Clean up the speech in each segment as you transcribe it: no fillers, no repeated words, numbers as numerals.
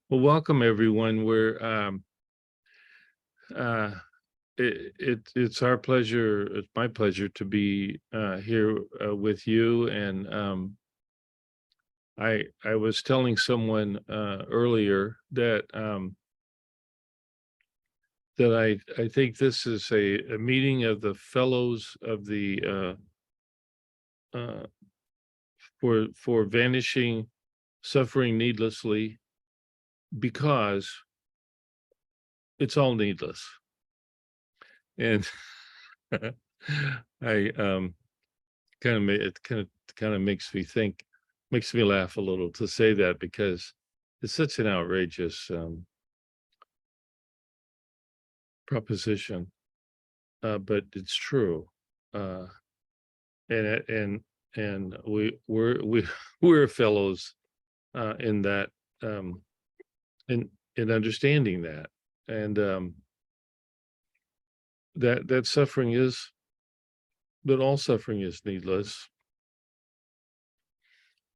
Well, welcome everyone. Uh, it's our pleasure. It's my pleasure to be here with you. And I was telling someone earlier that I think this is a meeting of the fellows of the uh, for vanishing suffering needlessly, because it's all needless. And I it kind of makes me think, makes me laugh a little to say that, because it's such an outrageous proposition, but it's true. uh and we're we're fellows in that, um in understanding that, and that suffering is, that all suffering is needless,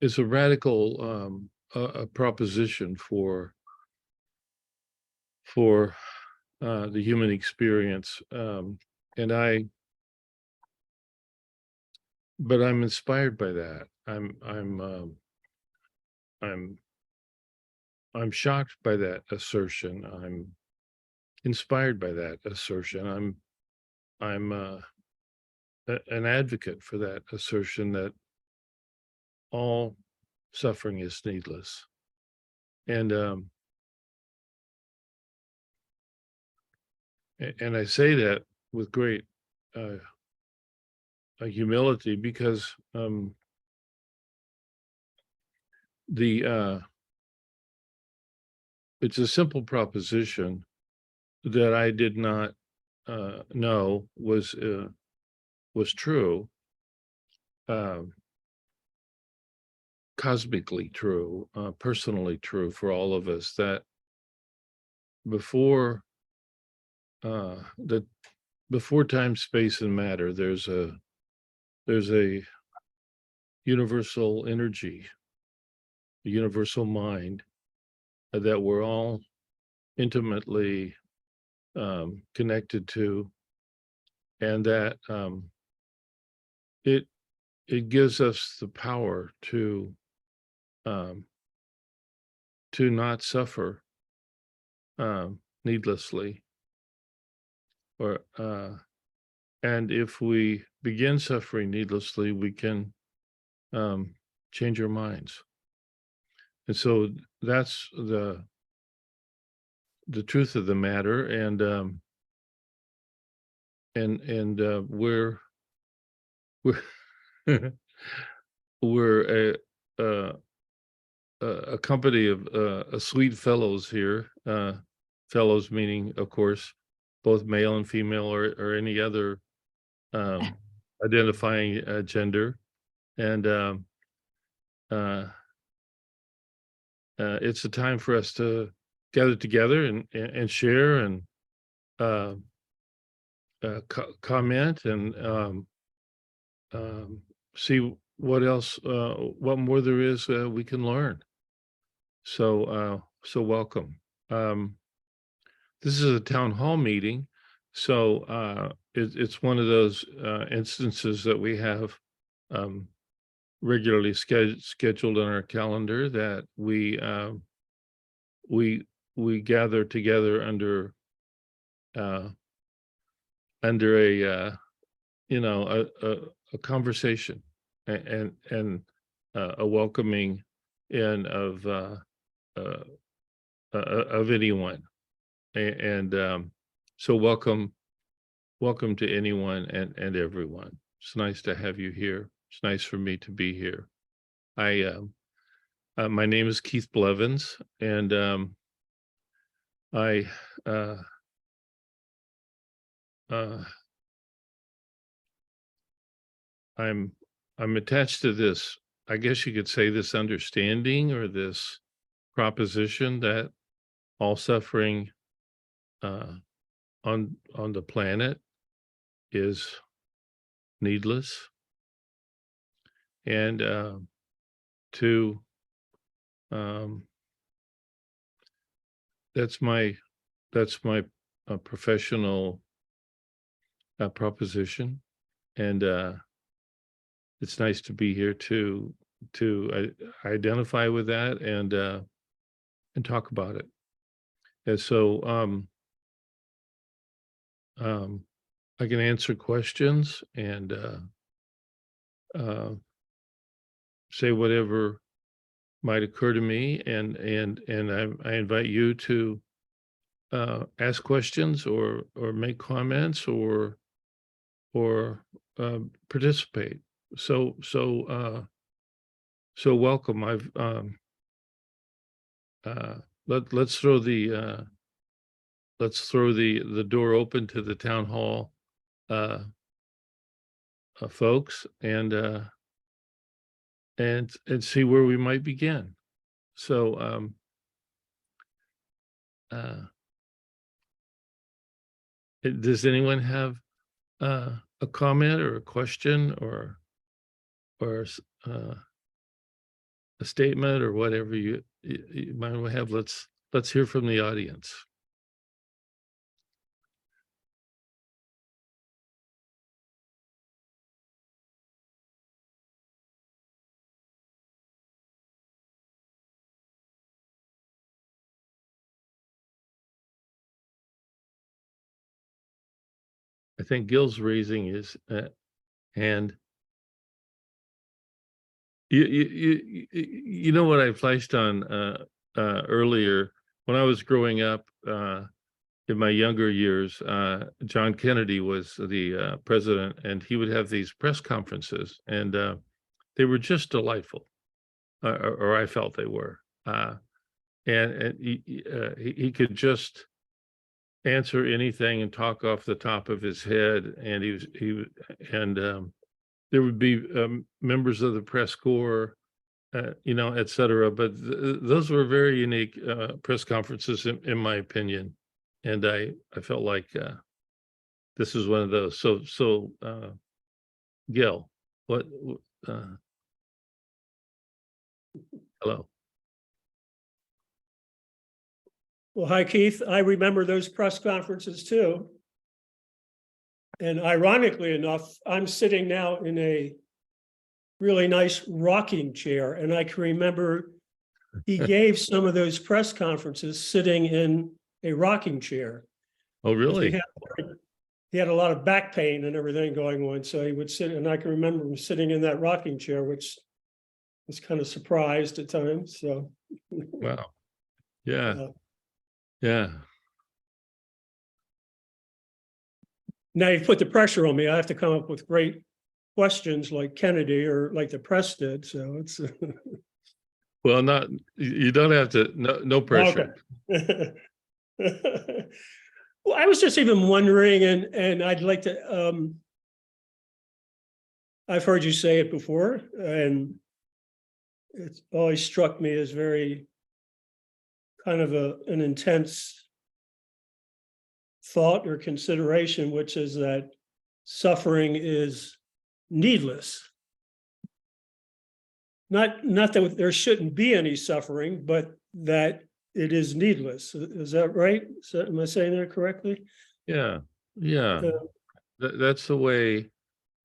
is a radical a proposition for the human experience. And I But I'm inspired by that. I'm I'm shocked by that assertion. I'm inspired by that assertion. I'm an advocate for that assertion, that all suffering is needless. And and I say that with great uh, humility, because the it's a simple proposition that I did not know was true, um, cosmically true, personally true for all of us, that before that before time, space, and matter, there's a universal energy, a universal mind, that we're all intimately connected to, and that it it gives us the power um, to not suffer needlessly, or and if we begin suffering needlessly, we can um, change our minds. And so that's the truth of the matter. And we're we're a company of sweet fellows here. Fellows meaning, of course, both male and female, or any other um, identifying gender. And uh, it's a time for us to gather together and share, and uh, comment, and um, see what else, what more there is we can learn. So welcome. Um, this is a town hall meeting, so it's one of those instances that we have um, regularly scheduled on our calendar, that we we gather together uh, under a conversation, and a welcoming in uh, of anyone. And so welcome to anyone and everyone. It's nice to have you here. It's nice for me to be here. I My name is Keith Blevins, and I uh, uh, I'm I'm attached to this, I guess you could say, this understanding, or this proposition, that all suffering uh, on the planet is needless, and to um, that's my professional proposition, and it's nice to be here to identify with that and talk about it. And so I can answer questions and uh, say whatever might occur to me, and I invite you to ask questions or make comments or participate. So welcome. Uh, let's throw the door open to the town hall uh, folks and see where we might begin. So uh, does anyone have a comment or a question or a statement or whatever you might have? Let's hear from the audience. I think Gil's raising his hand. You know what I flashed on earlier when I was growing up in my younger years. John Kennedy was the president, and he would have these press conferences, and they were just delightful, or I felt they were. And he could just answer anything and talk off the top of his head, and there would be members of the press corps, et cetera. But those were very unique press conferences, in my opinion, and I felt like this is one of those. So Gil, what? Hello. Well, hi, Keith. I remember those press conferences too. And ironically enough, I'm sitting now in a really nice rocking chair. And I can remember he gave some of those press conferences sitting in a rocking chair. Oh, really? He had a lot of back pain and everything going on. So he would sit, and I can remember him sitting in that rocking chair, which was kind of surprised at times. So, wow. Yeah. Yeah. Now you've put the pressure on me. I have to come up with great questions like Kennedy or like the press did. So it's Well, you don't have to. No pressure. okay. Well, I was just even wondering, and I'd like to. I've heard you say it before, and it's always struck me as very kind of an intense thought or consideration, which is that suffering is needless. Not that there shouldn't be any suffering, but that it is needless. Is that right? Am I saying that correctly? Yeah. That's the way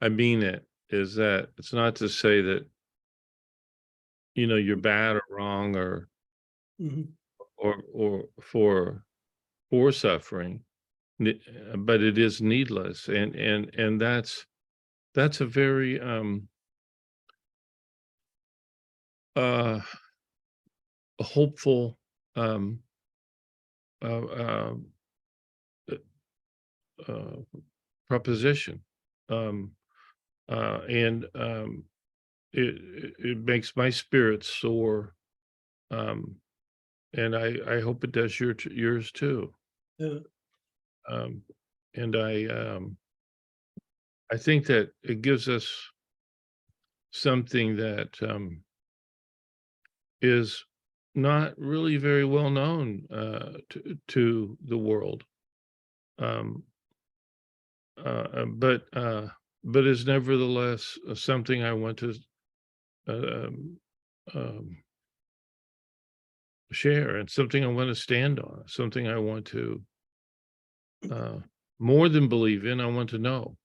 I mean it, is that it's not to say that you're bad or wrong or for suffering, but it is needless, and that's a very a hopeful proposition, and it makes my spirit soar, and I hope it does yours too. Yeah. And I think that it gives us something that is not really very well known to the world, but is nevertheless something I want to share, and something I want to stand on, something I want to more than believe in, I want to know,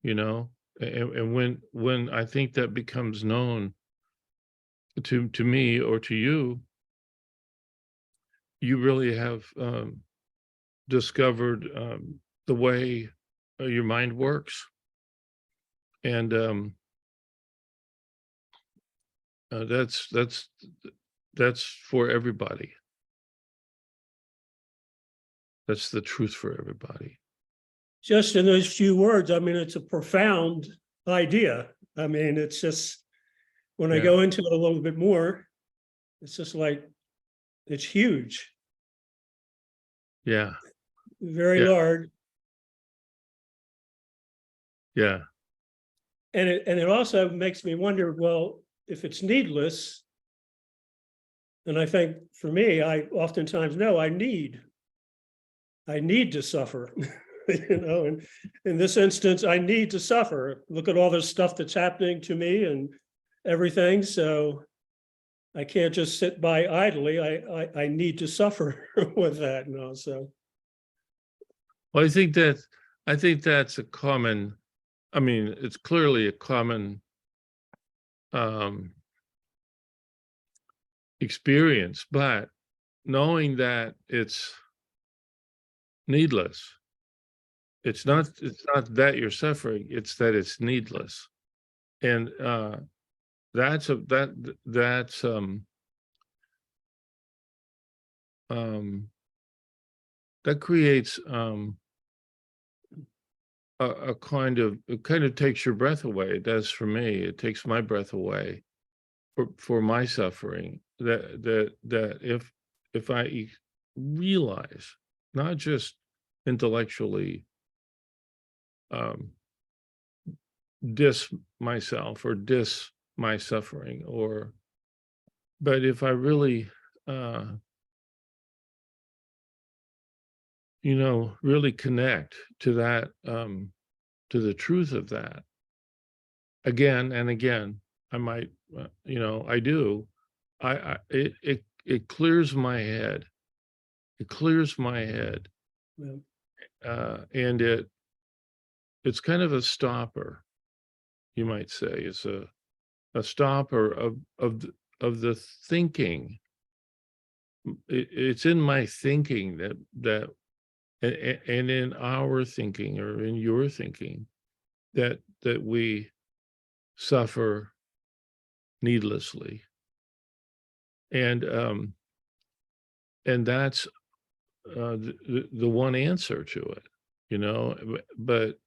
you know. And when I think that becomes known to me or to you, you really have discovered the way your mind works. And that's for everybody. That's the truth for everybody. Just in those few words, I mean, it's a profound idea. I mean, it's just, when I Yeah. go into it a little bit more, it's just like, it's huge, Yeah. very Yeah. large. Yeah. And it also makes me wonder, well, if it's needless, and I think for me, I oftentimes know I need to suffer. You know, and in this instance, I need to suffer. Look at all this stuff that's happening to me and everything. So I can't just sit by idly. I need to suffer with that, you know. So Well, I think that's a common, I mean, it's clearly a common um experience, but knowing that it's needless, it's not that you're suffering, it's that it's needless. And that's um that creates a kind of, it kind of takes your breath away. It does for me. It takes my breath away for my suffering. That if I realize, not just intellectually um diss myself or diss my suffering, or but if I really uh really connect to that, to the truth of that again and again, I might, I do. It clears my head. It clears my head, yeah, and it's kind of a stopper, you might say. It's a stopper of the thinking. It's in my thinking and in our thinking, or in your thinking, that we suffer needlessly. And and that's the one answer to it, but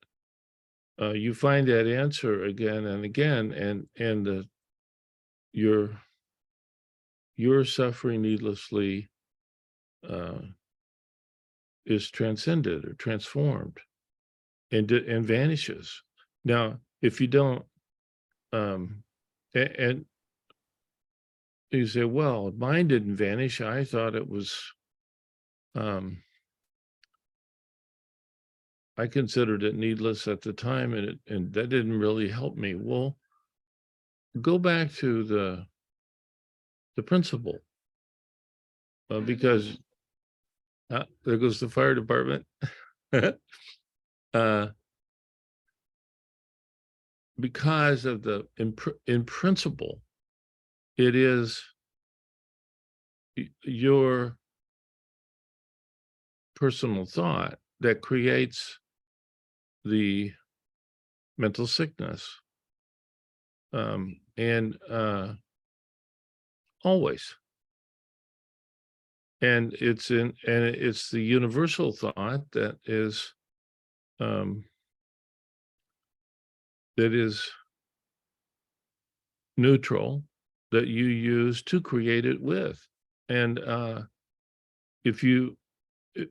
you find that answer again and again, and your suffering needlessly uh is transcended or transformed, and vanishes. Now, if you don't, and you say, well, mine didn't vanish. I thought it was, um, I considered it needless at the time, and that didn't really help me. Well, go back to the principle, because there goes the fire department. uh, because of in principle, it is your personal thought that creates the mental sickness, and always. And it's the universal thought um, that is neutral, that you use to create it with. And if you uh,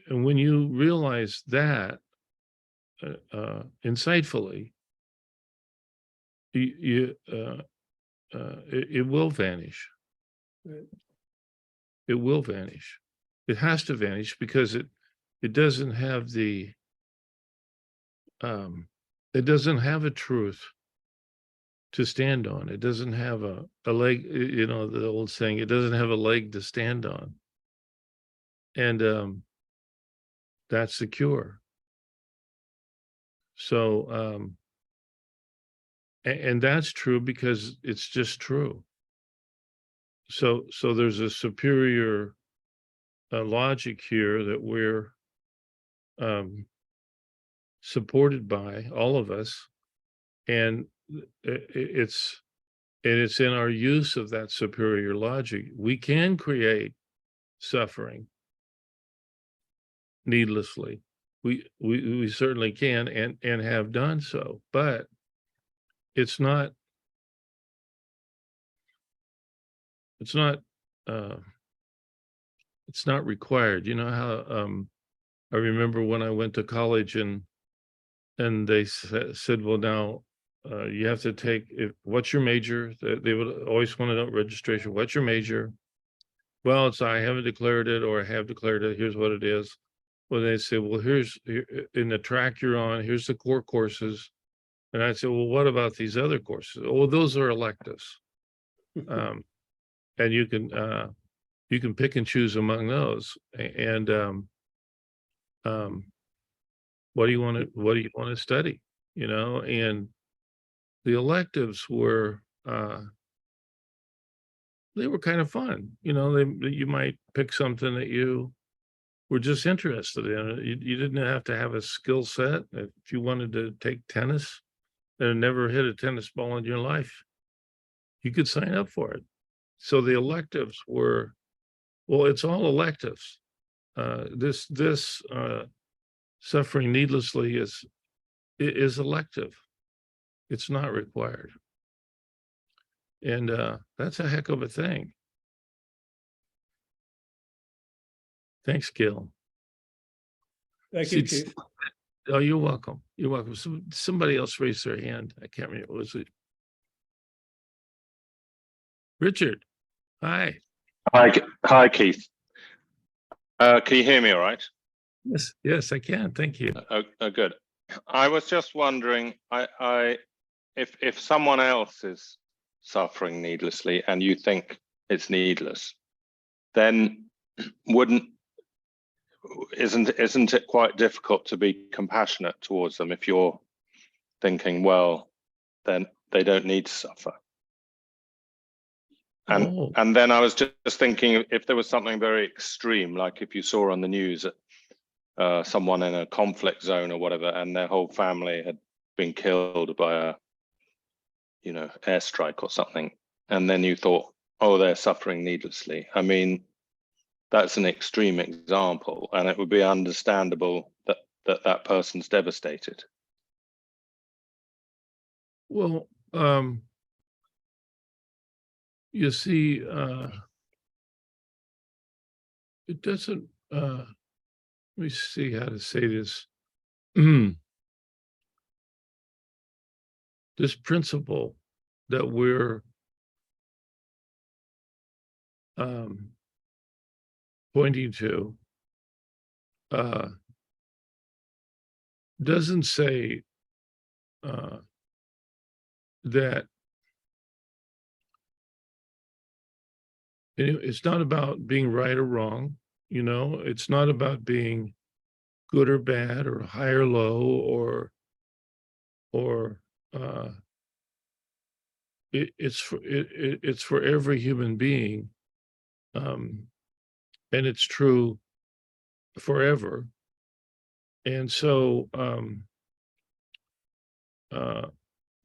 and when you realize that insightfully, it will vanish. right. It will vanish. It has to vanish, because it doesn't have the it doesn't have a truth to stand on. It doesn't have a leg, you know, the old saying, it doesn't have a leg to stand on. And that's the cure. So, and that's true because it's just true. So there's a superior logic here that we're supported by, all of us, and it's in our use of that superior logic. We can create suffering needlessly. We certainly can and have done so, but it's not it's not uh it's not required. You know how I remember when I went to college and they said, well, now you have to take, what's your major? They would always want to know registration. What's your major? Well, it's I haven't declared it, or I have declared it. Here's what it is. Well, they say, well, here's in the track you're on, here's the core courses. And I said, well, what about these other courses? Oh, well, those are electives. And you can pick and choose among those. And what do you want to study? You know, and the electives were they were kind of fun. You know, you might pick something that you were just interested in. You didn't have to have a skill set. If you wanted to take tennis and never hit a tennis ball in your life, you could sign up for it. So the electives were, well, it's all electives. This suffering needlessly is elective. It's not required. And that's a heck of a thing. Thanks, Gil. Thank you, Chief. Oh, you're welcome. You're welcome. Somebody else raised their hand. I can't remember. Was it Richard? Hi. Hi, Keith. Can you hear me all right? Yes, I can. Thank you. Good. I was just wondering, if someone else is suffering needlessly and you think it's needless, then isn't it quite difficult to be compassionate towards them if you're thinking, well, then they don't need to suffer? And then I was just thinking, if there was something very extreme, like if you saw on the news someone in a conflict zone or whatever, and their whole family had been killed by a, airstrike or something, and then you thought, oh, they're suffering needlessly. I mean, that's an extreme example, and it would be understandable that person's devastated. Well, you see, it doesn't, let me see how to say this. This principle that we're pointing to doesn't say that it's not about being right or wrong. It's not about being good or bad or high or low or it's for every human being, and it's true forever. And so now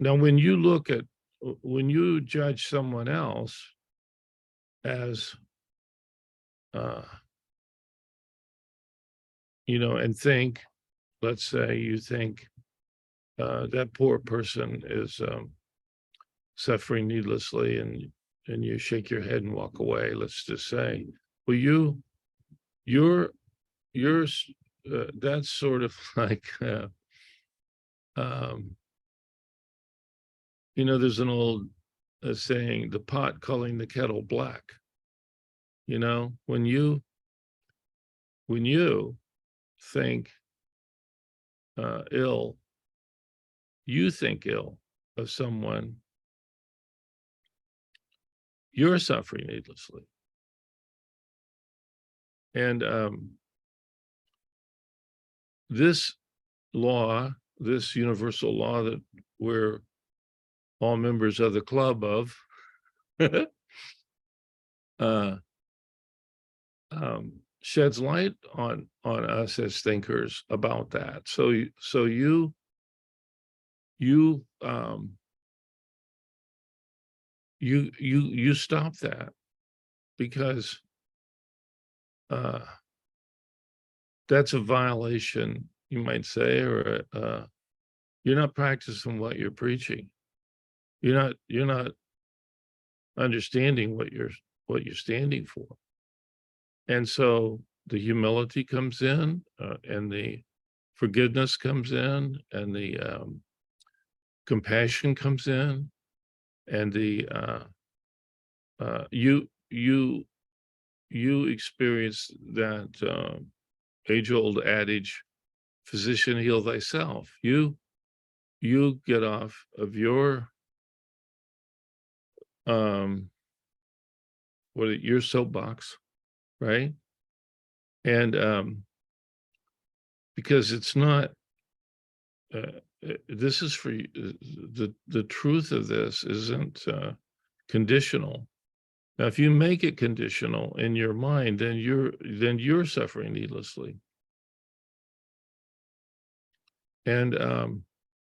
when you judge someone else as and think, let's say you think that poor person is suffering needlessly, and you shake your head and walk away, let's just say, well, you're that's sort of like there's an old saying, the pot calling the kettle black. When you think ill, you think ill of someone you're suffering needlessly. And this law, this universal law that we're all members of the club of, sheds light on us as thinkers about that. So you stop that, because that's a violation, you might say, or you're not practicing what you're preaching. You're not understanding what you're standing for. And so the humility comes in, and the forgiveness comes in, and the compassion comes in, and the you experience that age-old adage, physician, heal thyself. You get off of your your soapbox, right? And because it's not this is for the truth of this isn't conditional. Now, if you make it conditional in your mind, then you're suffering needlessly. And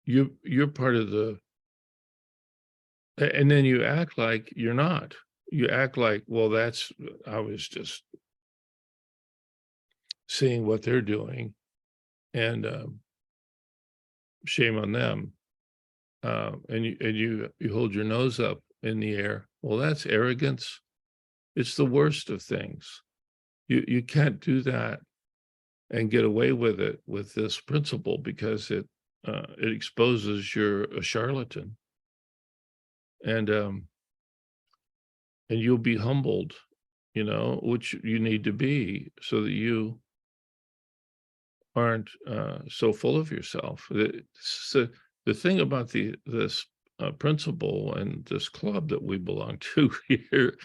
you're part of the, and then you act like you're not. You act like, well, I was just seeing what they're doing, and shame on them. And you hold your nose up in the air. Well, that's arrogance. It's the worst of things. You can't do that and get away with it with this principle, because it exposes you're a charlatan, and you'll be humbled, which you need to be, so that you aren't so full of yourself. So the thing about this principle and this club that we belong to here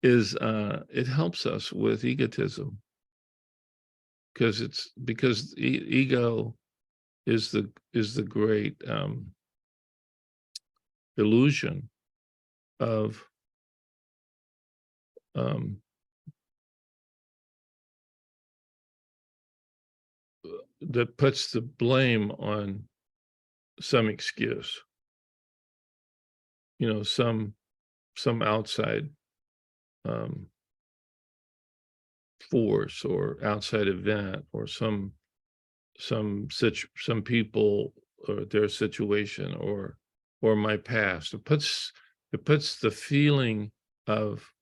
is it helps us with egotism, because ego is the great illusion of that puts the blame on some excuse, some outside force or outside event, or some people, or their situation, or my past. It puts the feeling of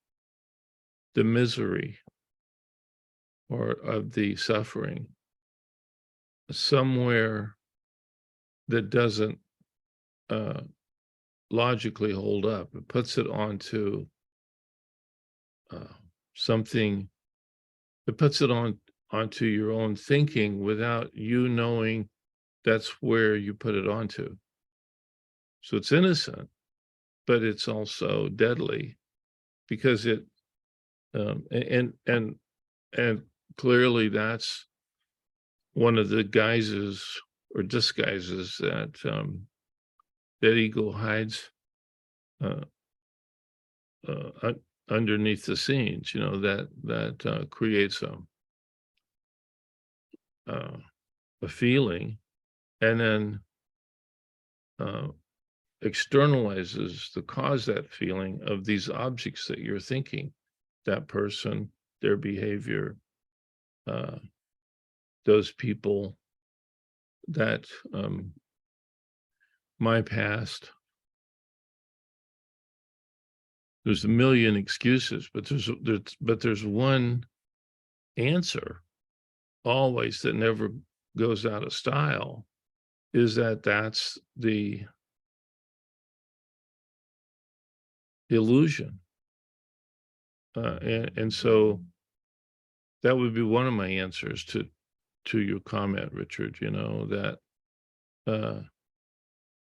the misery or of the suffering somewhere that doesn't logically hold up. It puts it onto something. It puts it onto your own thinking without you knowing that's where you put it onto. So it's innocent, but it's also deadly, because it and clearly that's one of the guises or disguises that ego hides underneath the scenes, that creates a feeling, and then externalizes the cause that feeling of these objects that you're thinking, that person, their behavior, those people, that my past. There's a million excuses, but there's one answer always that never goes out of style, is that's the illusion. And so that would be one of my answers to your comment, Richard, that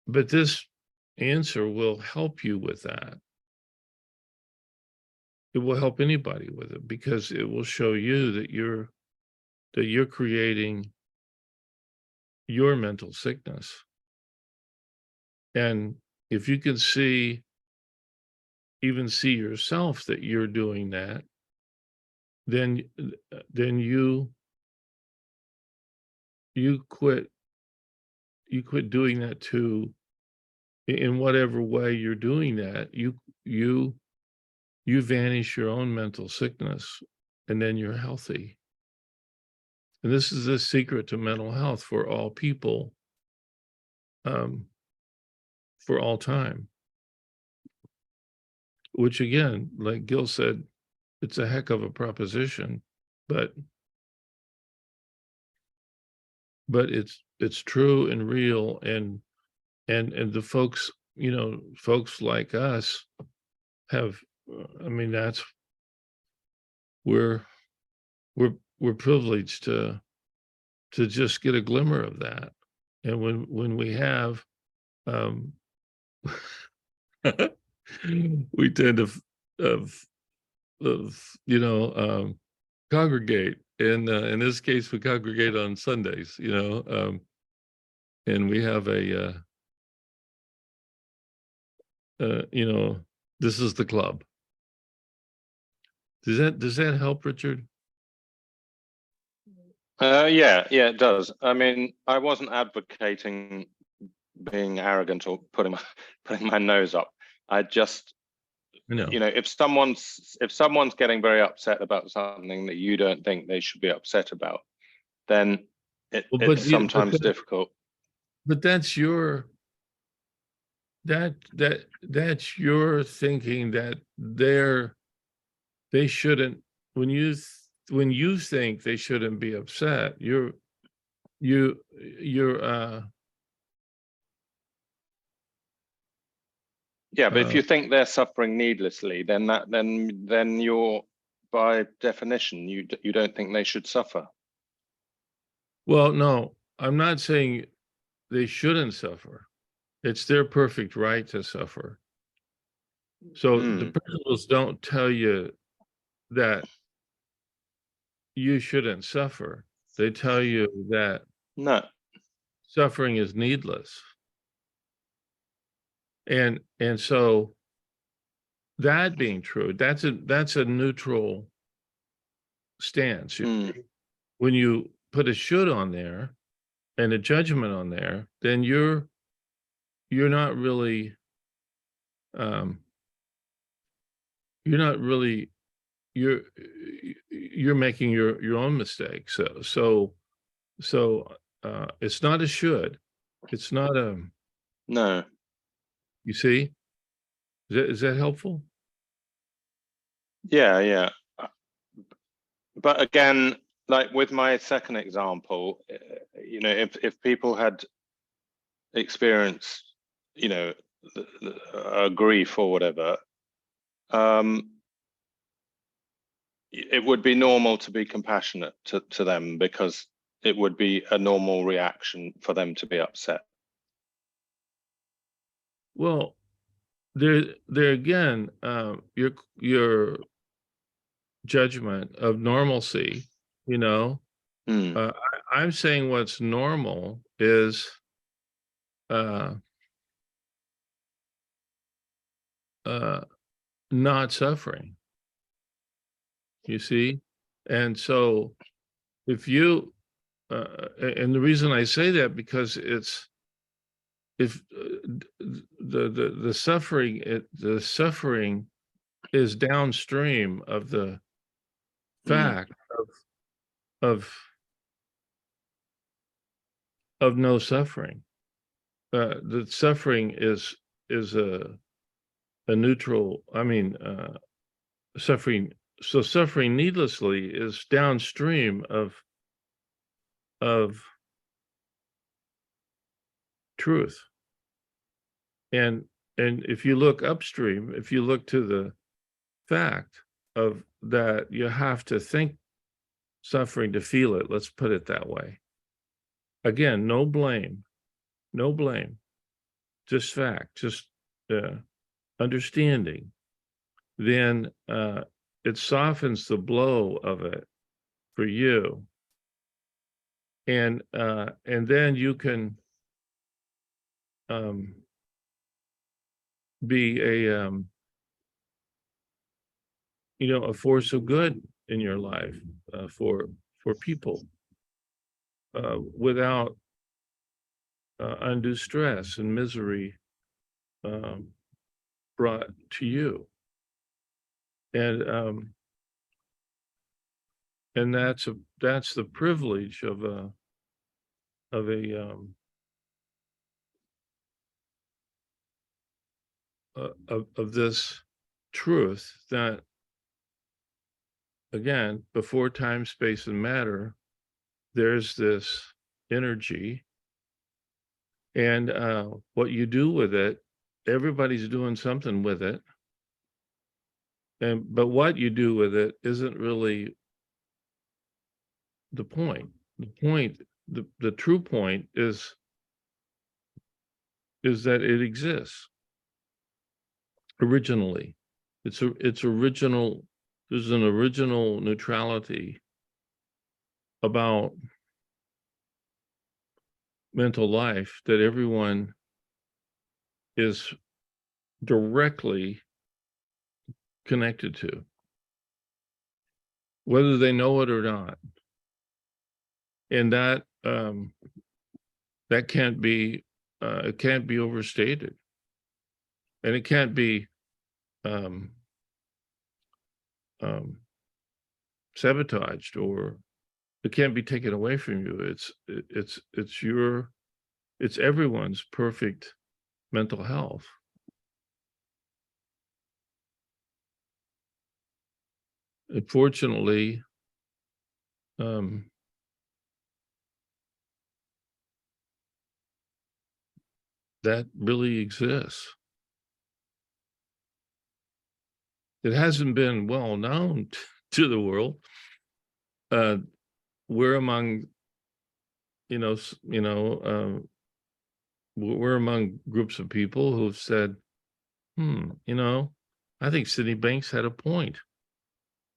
but this answer will help you with that. it will help anybody with it, because it will show you that you're creating your mental sickness. And if you can even see yourself that you're doing that, then you quit doing that too. In whatever way you're doing that, you vanish your own mental sickness, and then you're healthy. And this is the secret to mental health for all people, for all time. Which again, like Gil said, it's a heck of a proposition, but it's true and real, and the folks, folks like us have, I mean, we're privileged to just get a glimmer of that. And when we have, we tend to congregate, and in this case we congregate on Sundays, and we have this is the club. Does that help, Richard? Yeah, it does. I mean, I wasn't advocating being arrogant or putting my nose up. I just, No. if someone's getting very upset about something that you don't think they should be upset about, then it's sometimes difficult. But that's your that's your thinking, that they shouldn't, when you think they shouldn't be upset, you're yeah, but if you think they're suffering needlessly, then you're, by definition, you don't think they should suffer. Well, no, I'm not saying they shouldn't suffer. It's their perfect right to suffer. So the principles don't tell you that you shouldn't suffer. They tell you that suffering is needless. And so, that being true, that's a neutral stance. When you put a should on there and a judgment on there, then you're not really you're making your own mistake. So it's not a should, it's not a no. You see, is that helpful? Yeah. But again, like with my second example, if people had experienced, a grief or whatever, it would be normal to be compassionate to them, because it would be a normal reaction for them to be upset. Well, there again, your judgment of normalcy, I'm saying what's normal is not suffering. You see? And so if you and the reason I say that, because if the suffering is downstream of the fact of no suffering. The suffering is a neutral, suffering. So suffering needlessly is downstream of truth. And if you look upstream, if you look to the fact of that, you have to think suffering to feel it. Let's put it that way. Again, no blame, just fact, just understanding. Then it softens the blow of it for you. And then you can be a a force of good in your life for people without undue stress and misery brought to you. And that's the privilege of this truth that, again, before time, space, and matter, there's this energy, and what you do with it, everybody's doing something with it, but what you do with it isn't really the point. The true point is that it exists originally. It's original. There's an original neutrality about mental life that everyone is directly connected to, whether they know it or not. And that can't be it can't be overstated, and it can't be sabotaged, or it can't be taken away from you. It's everyone's perfect mental health. Unfortunately, that really exists. It hasn't been well known to the world. We're among, we're among groups of people who've said, I think Sidney Banks had a point.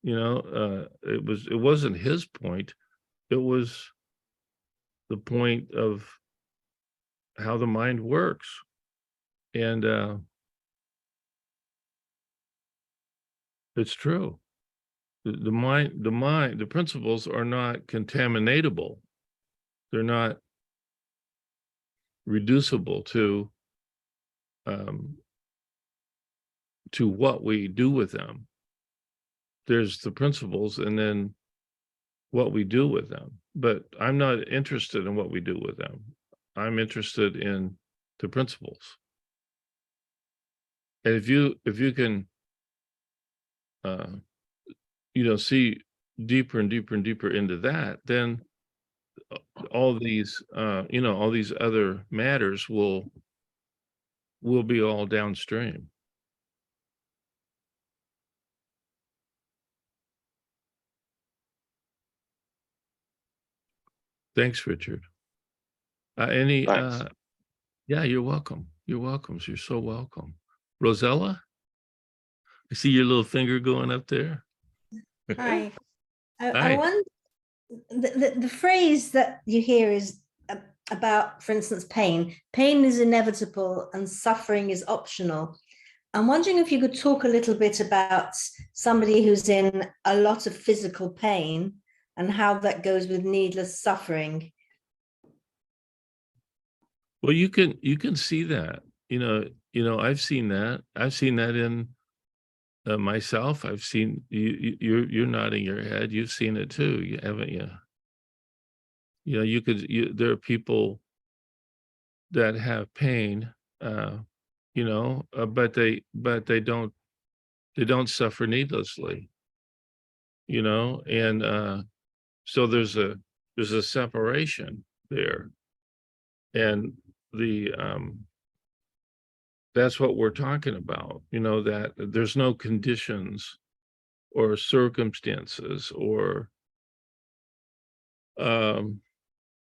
It wasn't his point. It was the point of how the mind works. And it's true. The mind, the principles are not contaminatable. They're not reducible to what we do with them. There's the principles and then what we do with them. But I'm not interested in what we do with them. I'm interested in the principles. And if you can see deeper and deeper and deeper into that, then all these all these other matters will be all downstream. Thanks, Richard. Thanks. Yeah, you're welcome. You're welcome. You're so welcome. Rosella, I see your little finger going up there. Hi. I Hi. wonder, the phrase that you hear is about, for instance, pain. Pain is inevitable and suffering is optional. I'm wondering if you could talk a little bit about somebody who's in a lot of physical pain and how that goes with needless suffering. Well, you can see that. I've seen that. I've seen that in myself. I've seen you're nodding your head. You've seen it too, haven't you? There are people that have pain, but they don't suffer needlessly, and so there's a separation there, and that's what we're talking about, that there's no conditions or circumstances or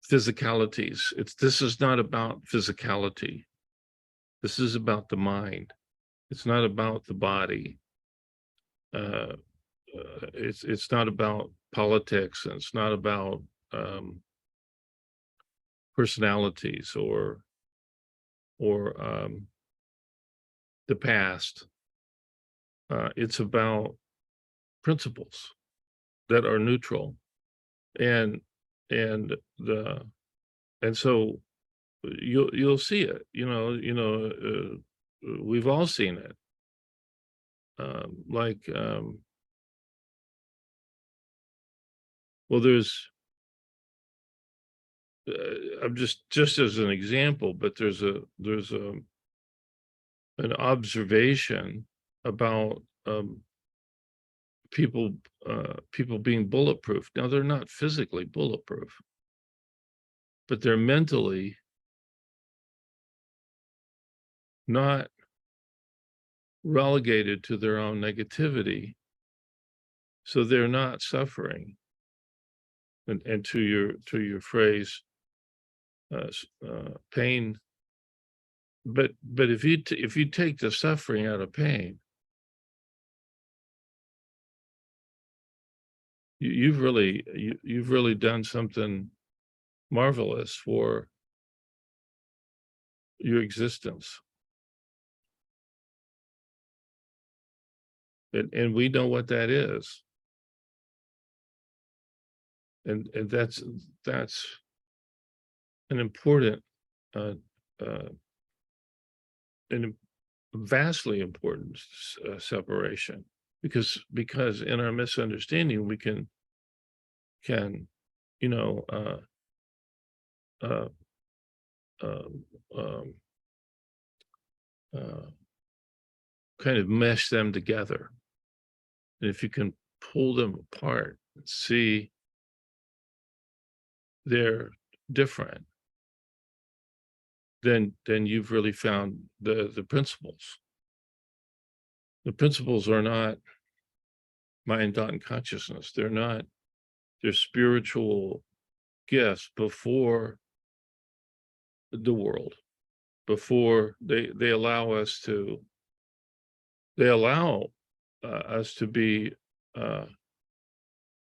physicalities. This is not about physicality. This is about the mind. It's not about the body. it's not about politics, and it's not about personalities or the past. It's about principles that are neutral, and so you'll see it. We've all seen it. Well, there's I'm just as an example, but there's an observation about people being bulletproof. Now, they're not physically bulletproof, but they're mentally not relegated to their own negativity, so they're not suffering. And to your phrase, pain. But if you take the suffering out of pain, you've really done something marvelous for your existence. And we know what that is. And that's an important and vastly important separation, because in our misunderstanding we can kind of mesh them together. And if you can pull them apart and see they're different, then you've really found the principles. The principles are not mind, thought, and consciousness. They're spiritual gifts before the world, before they allow us to be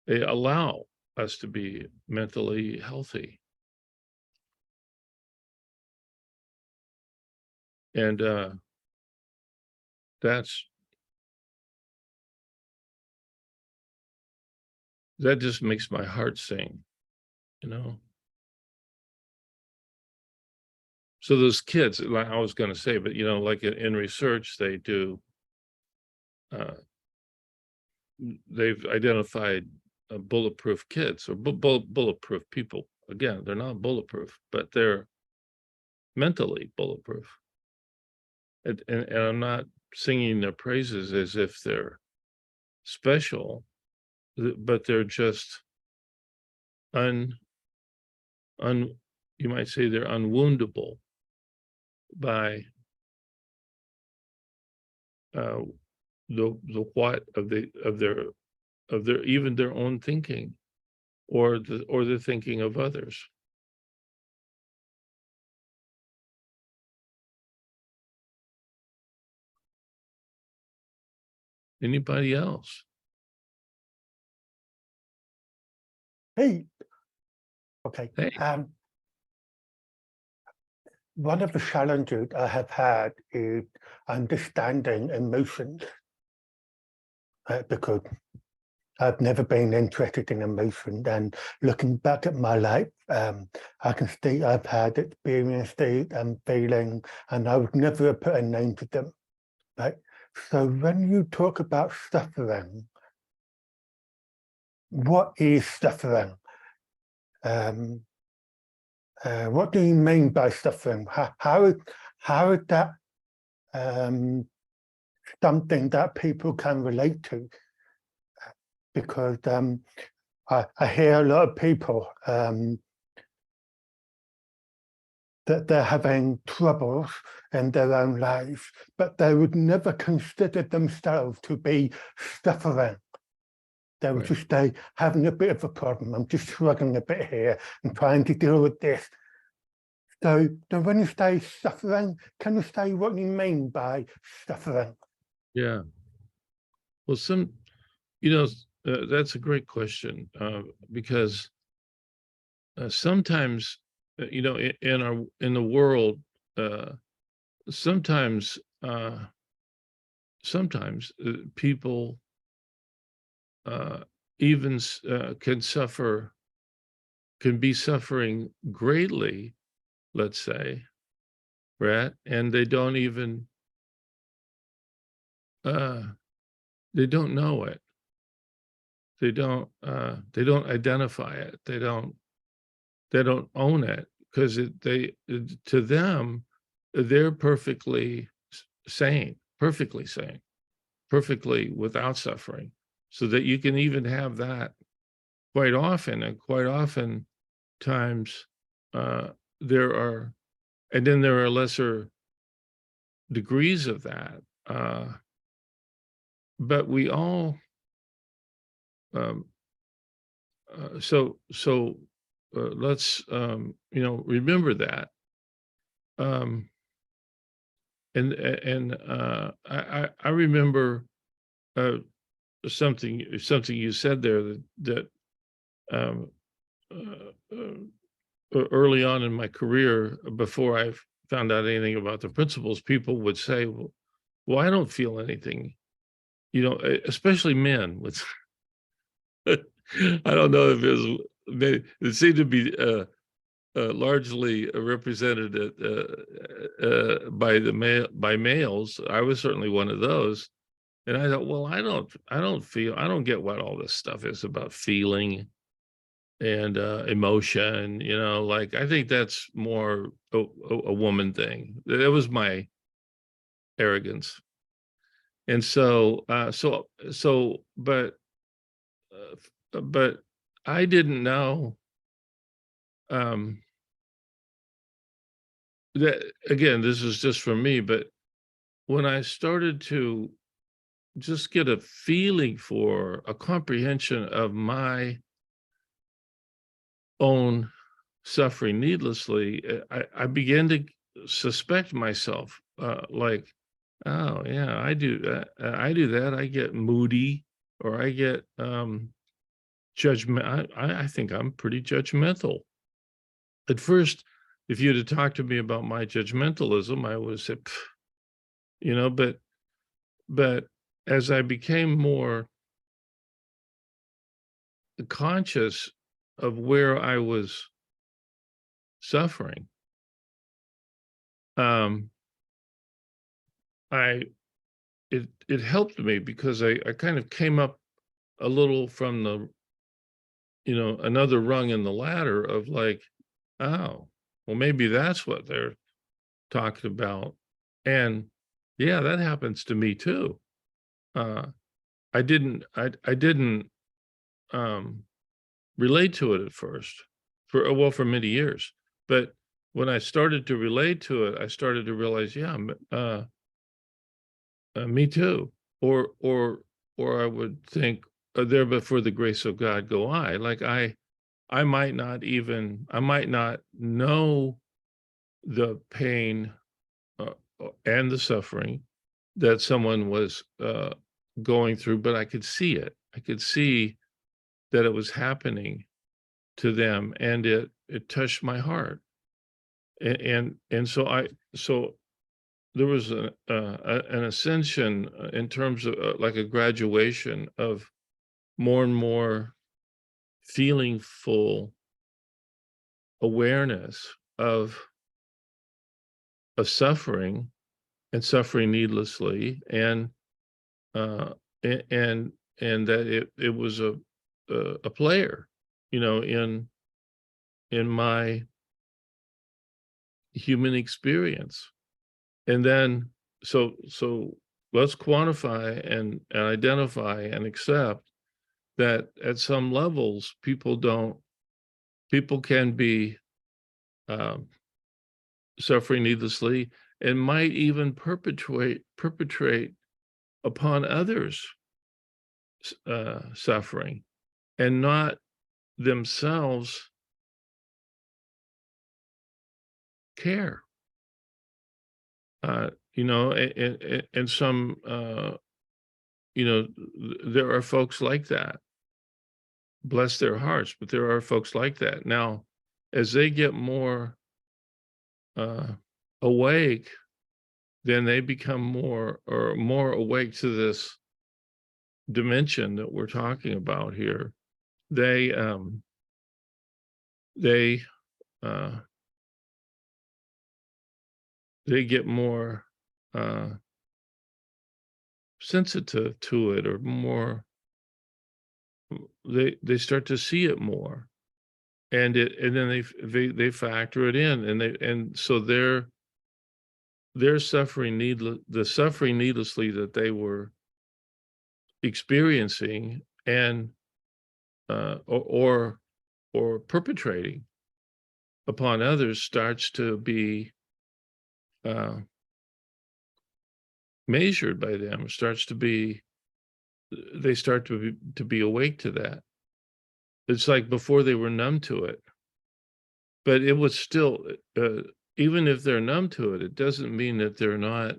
they allow us to be mentally healthy. And that just makes my heart sing, So those kids, like I was going to say, but like in research, they do. They've identified bulletproof kids or bulletproof people. Again, they're not bulletproof, but they're mentally bulletproof. And I'm not singing their praises as if they're special, but they're just you might say they're unwoundable by the what of their even their own thinking or the thinking of others. Anybody else? Hey. Okay. Hey. One of the challenges I have had is understanding emotions, because I've never been interested in emotion. And looking back at my life, I can see I've had experiences and feelings, and I would never put a name to them. Right. So when you talk about suffering, what is suffering? What do you mean by suffering? How is that something that people can relate to? Because I hear a lot of people that they're having troubles in their own lives, but they would never consider themselves to be suffering. They would just say, having a bit of a problem. I'm just struggling a bit here and trying to deal with this. So when you say suffering, can you say what you mean by suffering? Yeah. Well, That's a great question, because sometimes, in the world, sometimes, people even can be suffering greatly, let's say, right? And uh, they don't know it. They don't identify it. They don't own it because to them, they're perfectly sane, perfectly without suffering, so that you can even have that quite often. And quite often times, uh, there are, and then there are lesser degrees of that. But we all, um, let's, remember that. Um, I remember, uh, something you said there, that um, early on in my career, before I found out anything about the principles, people would say, well, I don't feel anything, especially men would. I don't know if it seemed to be largely represented by males. I was certainly one of those, and I thought, well, I don't get what all this stuff is about feeling and emotion. Like, I think that's more a woman thing. That was my arrogance, and but I didn't know. Um, that again, this is just for me, but when I started to just get a feeling for a comprehension of my own suffering needlessly, I began to suspect myself, like, oh yeah, I do that. I do that. I get moody, or I get judgment. I think I'm pretty judgmental. At first, if you'd have talked to me about my judgmentalism, I would have said, "Pff," but as I became more conscious of where I was suffering, um, I it helped me, because I kind of came up a little from another rung in the ladder of, like, oh, well, maybe that's what they're talking about. And yeah, that happens to me too. Uh, I didn't um, relate to it at first, for many years. But when I started to relate to it, I started to realize, yeah, me too. Or I would think, there, but for the grace of God go I. Like, I might not know the pain, and the suffering that someone was going through, but I could see it. I could see that it was happening to them, and it touched my heart. And so there was an ascension, in terms of, like, a graduation of more and more feeling full awareness of suffering, and suffering needlessly, uh and that it was a player, in my human experience. And then, so let's quantify and identify and accept that at some levels, people can be um, suffering needlessly, and might even perpetrate upon others suffering, and not themselves care. And some there are folks like that. Bless their hearts, but there are folks like that. Now, as they get more awake, then they become more awake to this dimension that we're talking about here. They get more sensitive to it, or more, they start to see it more, and then they factor it in, and so their suffering needlessly that they were experiencing, and or perpetrating upon others, starts to be measured by them, they start to be awake to that. It's like before they were numb to it, but it was still, even if they're numb to it, it doesn't mean that they're not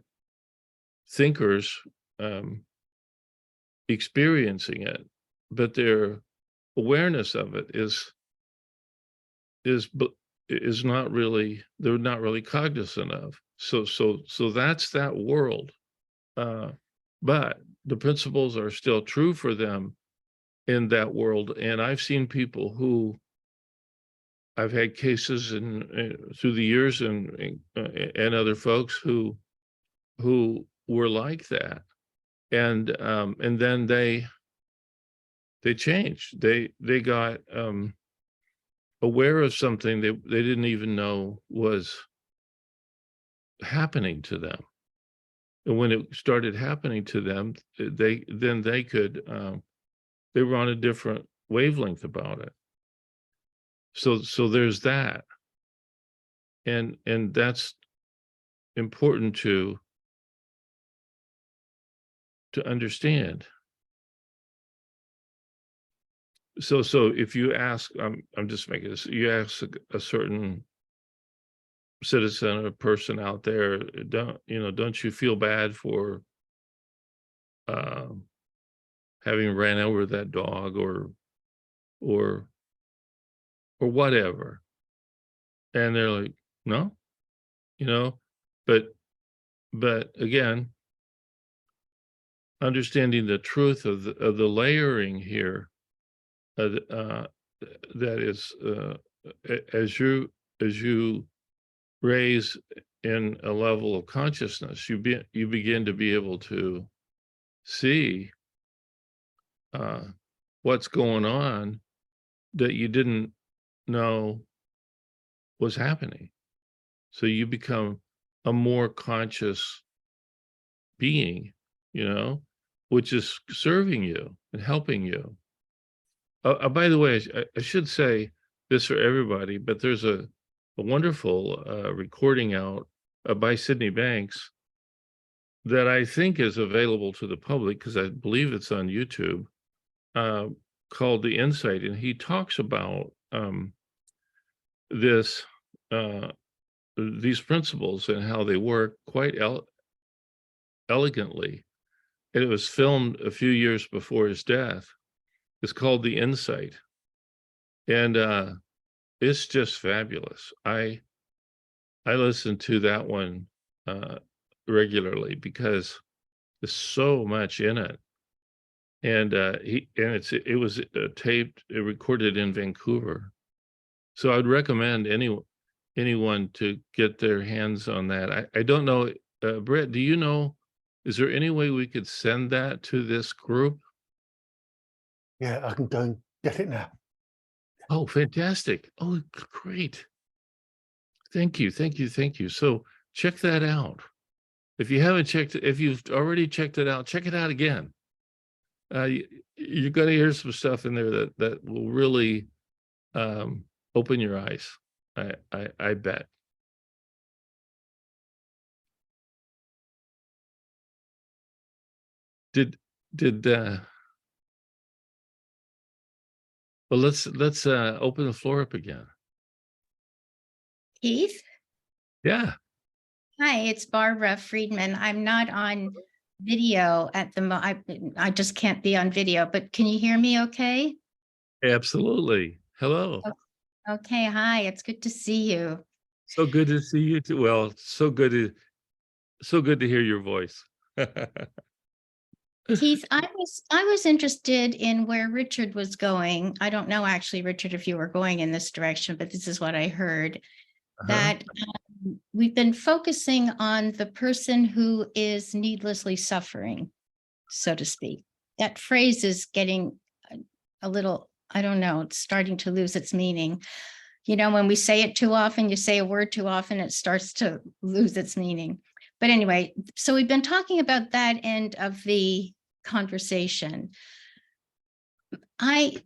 thinkers experiencing it, but their awareness of it is not really, they're not really cognizant of. So that's that world. But the principles are still true for them in that world. And I've seen people who, I've had cases through the years, and other folks who were like that, and then they changed. They got aware of something they didn't even know was happening to them. And when it started happening to them, they could, they were on a different wavelength about it. So there's that. And that's important to understand. So if you ask, I'm just making this, you ask a certain citizen or person out there, don't you feel bad for having ran over that dog, or whatever? And they're like, no, but again, understanding the truth of the layering here, that is, as you raise in a level of consciousness, you begin to be able to see what's going on that you didn't know was happening. So you become a more conscious being, which is serving you and helping you. By the way, I should say this for everybody, but there's a wonderful recording out by Sydney Banks that I think is available to the public, because I believe it's on YouTube, called The Insight. And he talks about these principles and how they work quite elegantly. And it was filmed a few years before his death. It's called The Insight. And it's just fabulous. I listen to that one regularly, because there's so much in it. And it was recorded in Vancouver. So I'd recommend anyone to get their hands on that. I don't know, Brett, do you know, is there any way we could send that to this group? Yeah, I can go and get it now. Oh, fantastic. Oh, great. Thank you. So check that out. If you haven't checked it, if you've already checked it out, check it out again. You're going to hear some stuff in there that will really open your eyes. I bet. Well, let's open the floor up again. Keith? Yeah. Hi, it's Barbara Friedman. I'm not on video at the I just can't be on video, but can you hear me okay? Absolutely. Hello. Okay, hi, it's good to see you. So good to see you too. Well, so good to hear your voice. Keith, I was interested in where Richard was going. I don't know actually, Richard, if you were going in this direction, but this is what I heard. Uh-huh. That we've been focusing on the person who is needlessly suffering, so to speak. That phrase is getting a little, I don't know, it's starting to lose its meaning. You know, when we say it too often, you say a word too often, it starts to lose its meaning. But anyway, so we've been talking about that end of the conversation. I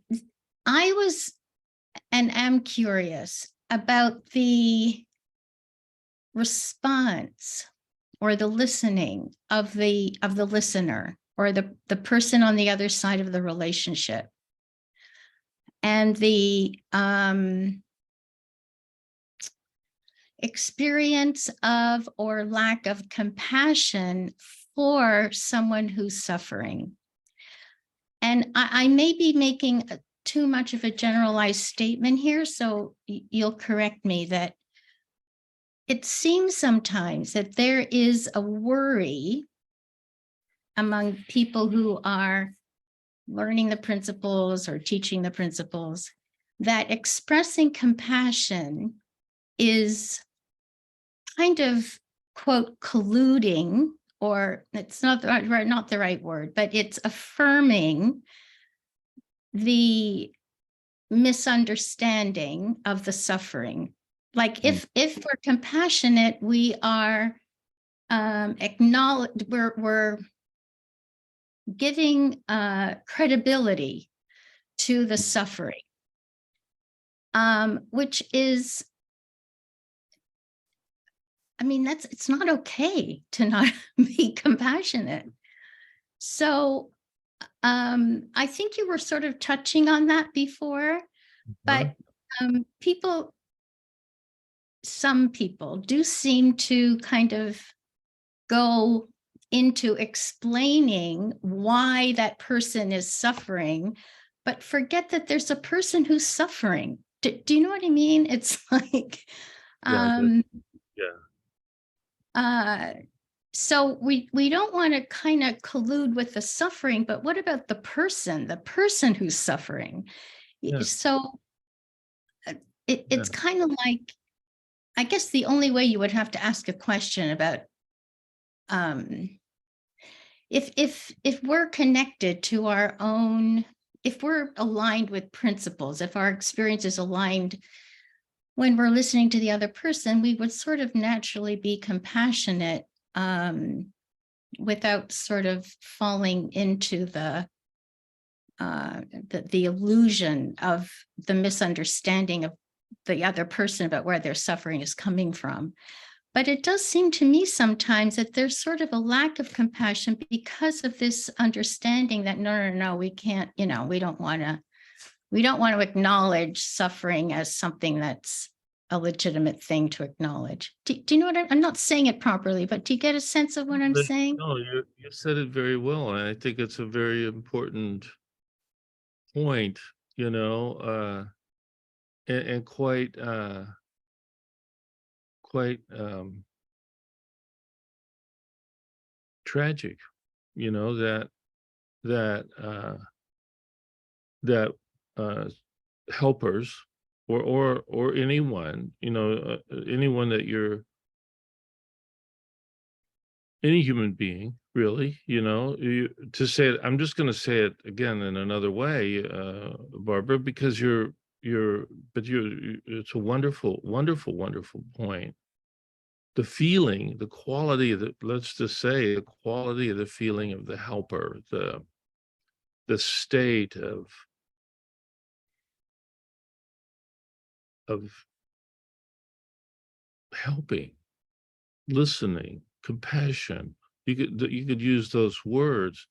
was and am curious about the response or the listening of the listener or the person on the other side of the relationship, and the experience of or lack of compassion for someone who's suffering. And I may be making too much of a generalized statement here, so you'll correct me, that it seems sometimes that there is a worry among people who are learning the principles or teaching the principles that expressing compassion is kind of, quote, colluding, or it's not the right word, but it's affirming the misunderstanding of the suffering. Like if we're compassionate, we are we're giving credibility to the suffering, which is, I mean, it's not okay to not be compassionate. So I think you were sort of touching on that before, but some people do seem to kind of go into explaining why that person is suffering, but forget that there's a person who's suffering. Do you know what I mean? It's like, so we don't want to kind of collude with the suffering, but what about the person who's suffering? Yeah. So it's kind of like, I guess the only way you would have to ask a question about if we're connected to our own, if we're aligned with principles, if our experience is aligned when we're listening to the other person, we would sort of naturally be compassionate without sort of falling into the illusion of the misunderstanding of the other person about where their suffering is coming from. But it does seem to me sometimes that there's sort of a lack of compassion because of this understanding that no, we can't, we don't want to acknowledge suffering as something that's a legitimate thing to acknowledge. Do you know what I'm not saying it properly, but do you get a sense of what I'm saying? No, you said it very well. And I think it's a very important point, and quite tragic, that helpers or anyone, anyone that any human being, really, to say it, I'm just going to say it again in another way, Barbara, because it's a wonderful, wonderful, wonderful point. The feeling, the quality of let's just say the quality of the feeling of the helper, the state of helping, listening, compassion. You could use those words,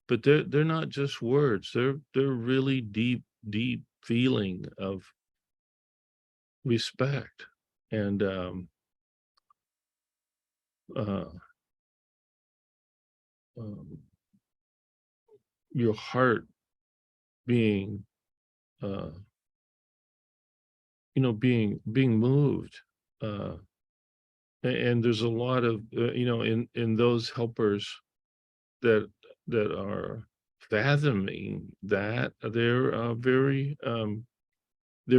but they're not just words. They're really deep feeling of respect and your heart being, being moved. And there's a lot of, in those helpers that are fathoming that, they're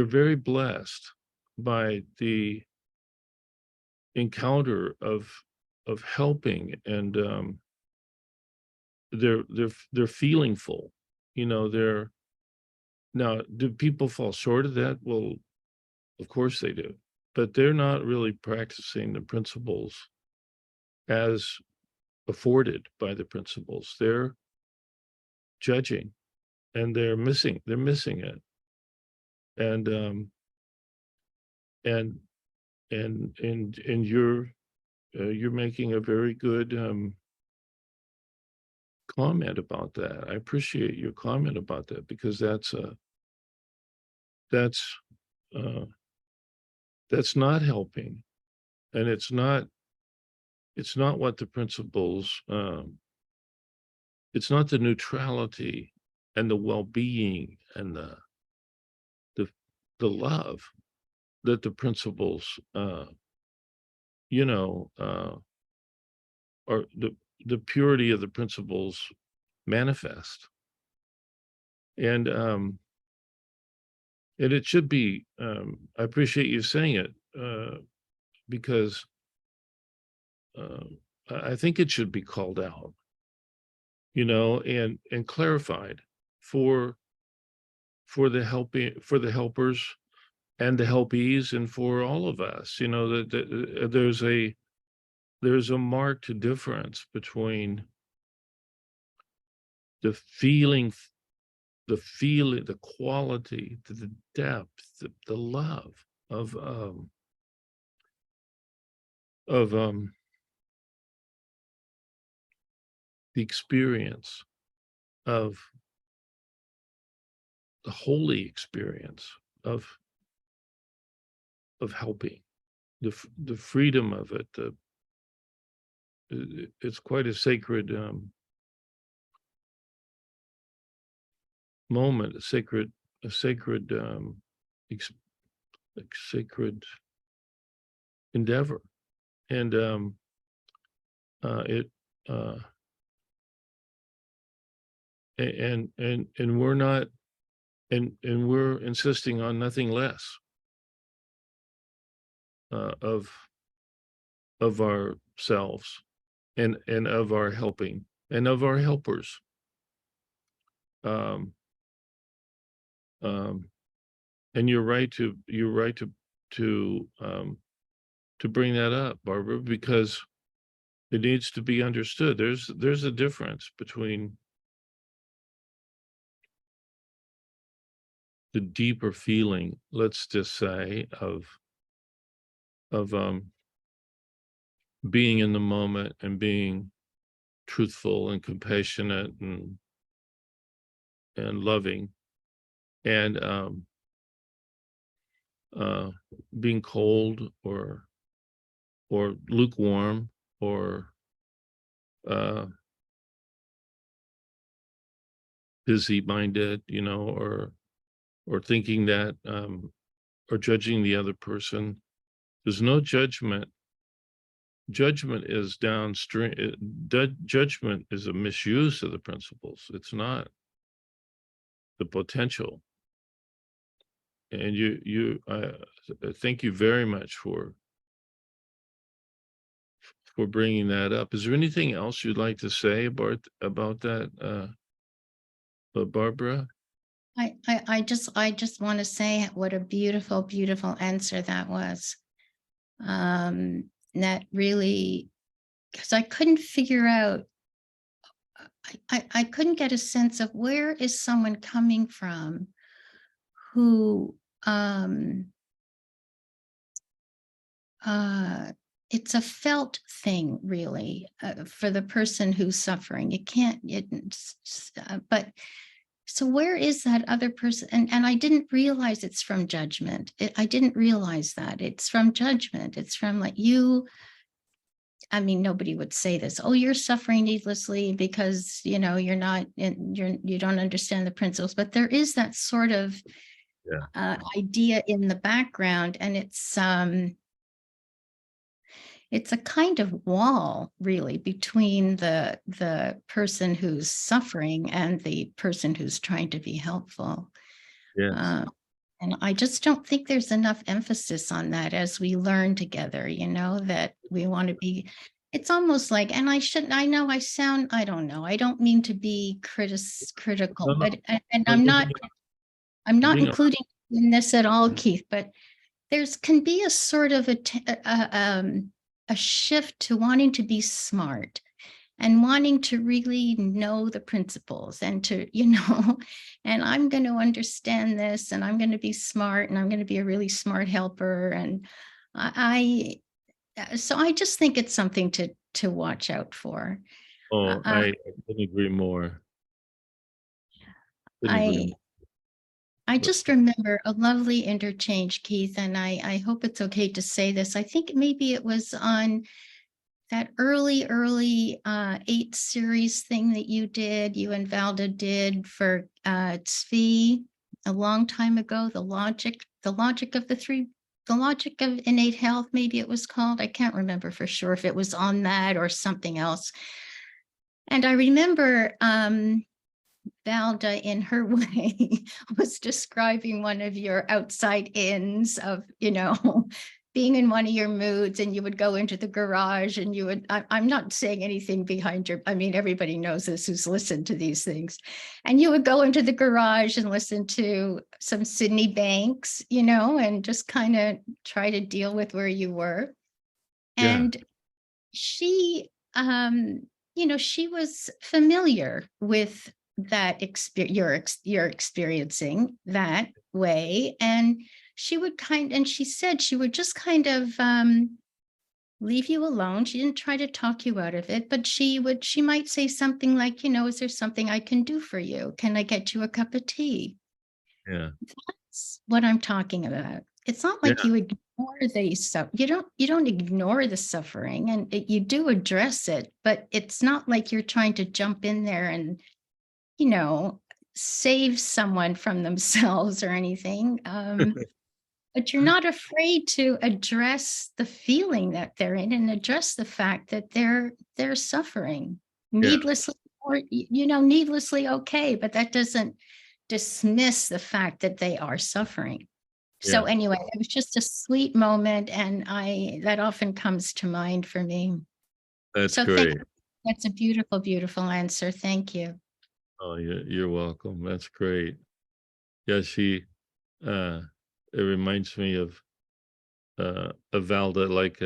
very blessed by the encounter of helping, and they're feeling full. Now, do people fall short of that? Well, of course they do, but they're not really practicing the principles as afforded by the principles. They're judging, and they're missing it. And you're making a very good comment about that. I appreciate your comment about that, because that's not helping, and it's not what the principles, it's not the neutrality and the well-being and the love that the principles, or the purity of the principles manifest. And it should be, I appreciate you saying it, because I think it should be called out, and clarified for the helpers and the helpees, and for all of us, that there's a marked difference between the feeling, the quality, the depth, the love of the experience of the holy experience of helping, the freedom of it. It's quite a sacred moment, a sacred sacred endeavor. And and we're not, and we're insisting on nothing less of ourselves, and of our helping, and of our helpers. And you're right to bring that up, Barbara, because it needs to be understood. There's a difference between the deeper feeling, let's just say, of being in the moment and being truthful and compassionate and loving, and being cold or lukewarm, or busy-minded, or thinking that, or judging the other person. There's no judgment. Judgment is downstream. Judgment is a misuse of the principles. It's not the potential. And thank you very much for bringing that up. Is there anything else you'd like to say about that, Barbara? I just want to say what a beautiful, beautiful answer that was. That really, because I couldn't figure out, I couldn't get a sense of where is someone coming from who it's a felt thing, really, for the person who's suffering. But so where is that other person? And I didn't realize it's from judgment. I didn't realize that it's from judgment. It's from like you. I mean, nobody would say this, oh, you're suffering needlessly because, you know, you're not, you don't understand the principles, but there is that sort of Yeah. idea in the background, and it's a kind of wall really between the person who's suffering and the person who's trying to be helpful. Yes. And I just don't think there's enough emphasis on that as we learn together, you know, that we want to be, it's almost like, and I know I sound, I don't know, I don't mean to be critical, No, no, but, and no, I'm no, not, no, I'm not bring it. including in this at all, Keith, but there's can be a sort of a shift to wanting to be smart and wanting to really know the principles and to, you know, and I'm going to understand this and I'm going to be smart and I'm going to be a really smart helper. And so I just think it's something to watch out for. Oh, I couldn't agree more. Couldn't agree I more. I But- just remember a lovely interchange, Keith, and I hope it's okay to say this. I think maybe it was on that early 8 series thing that you and Valda did for Tzvi a long time ago, the logic of the logic of innate health, maybe it was called. I can't remember for sure if it was on that or something else. And I remember Valda, in her way, was describing one of your outside ins of, you know, being in one of your moods, and you would go into the garage and you would, I'm not saying anything behind your, I mean, everybody knows this who's listened to these things. And you would go into the garage and listen to some Sydney Banks, you know, and just kind of try to deal with where you were. Yeah. And she, you know, she was familiar with that experience, you're experiencing that way. And she would and she said she would just kind of leave you alone. She didn't try to talk you out of it, but she might say something like, you know, is there something I can do for you? Can I get you a cup of tea? Yeah. That's what I'm talking about. It's not like you ignore you don't ignore the suffering, and you do address it, but it's not like you're trying to jump in there and, you know, save someone from themselves or anything. But you're not afraid to address the feeling that they're in and address the fact that they're suffering needlessly, or, you know, needlessly. Okay, but that doesn't dismiss the fact that they are suffering. So Yeah. anyway, it was just a sweet moment, and that often comes to mind for me. That's So great. that's a beautiful, beautiful answer. Thank you. Oh, you're welcome. That's great. Yeah, it reminds me of Valda, like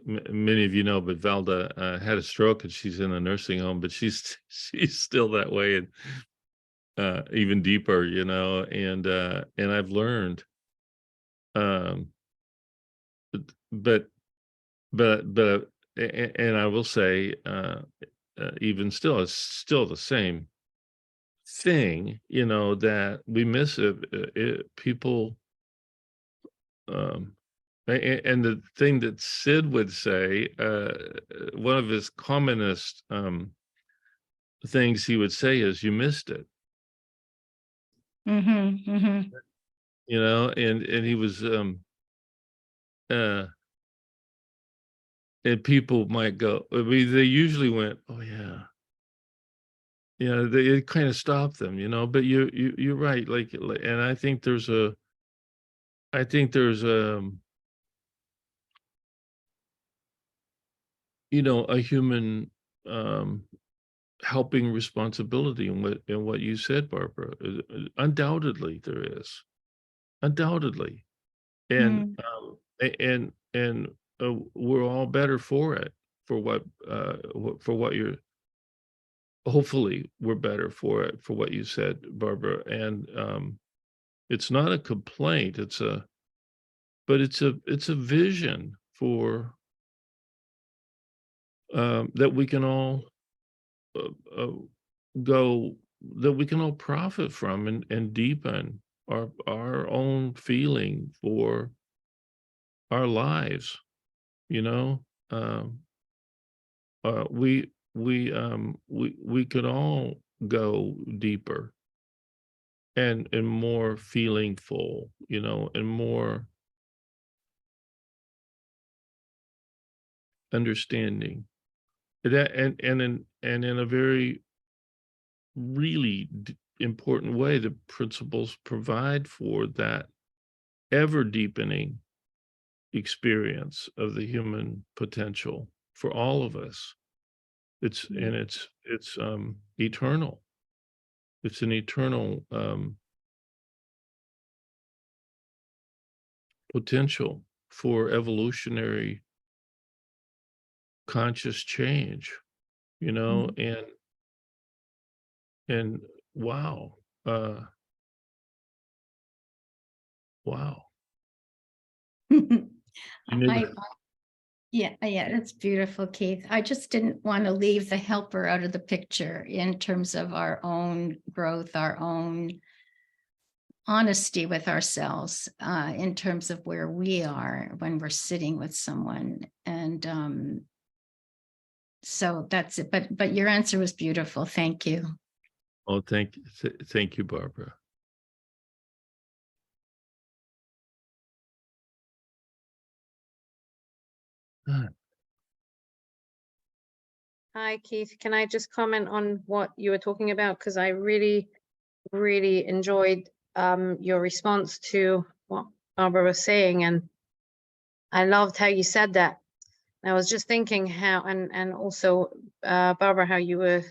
many of you know, but Valda had a stroke and she's in a nursing home, but she's she's still that way, and even deeper, you know, and I've learned um but and I will say even still, it's still the same thing, you know, that we miss people and the thing that Sid would say, one of his commonest things he would say is, you missed it, Mm-hmm, mm-hmm. you know, and he was uh and people might go, I mean, they usually went, oh yeah, it kind of stopped them, you know, but you're right, and I think there's you know, a human um helping responsibility in what you said, Barbara. Undoubtedly there is, undoubtedly, and Mm. we're all better for it, for for what you're, hopefully we're better for it, for what you said, Barbara. And it's not a complaint, but it's a vision for that we can all uh, uh, go that we can all profit from, and deepen our own feeling for our lives, you know. we could all go deeper and more feelingful, you know, and more understanding that, and in a very really important way, the principles provide for that ever deepening experience of the human potential for all of us. It's Mm. and it's eternal. It's an eternal potential for evolutionary conscious change, you know, and wow, wow. You knew I, that. yeah, that's beautiful, Keith. I just didn't want to leave the helper out of the picture in terms of our own growth, our own honesty with ourselves, in terms of where we are when we're sitting with someone. And so that's it. But your answer was beautiful. Thank you. Oh, thank you, Barbara. Ah, Hi, Keith. Can I just comment on what you were talking about? Because I really, really enjoyed your response to what Barbara was saying, and I loved how you said that. I was just thinking how, and also Barbara, how you were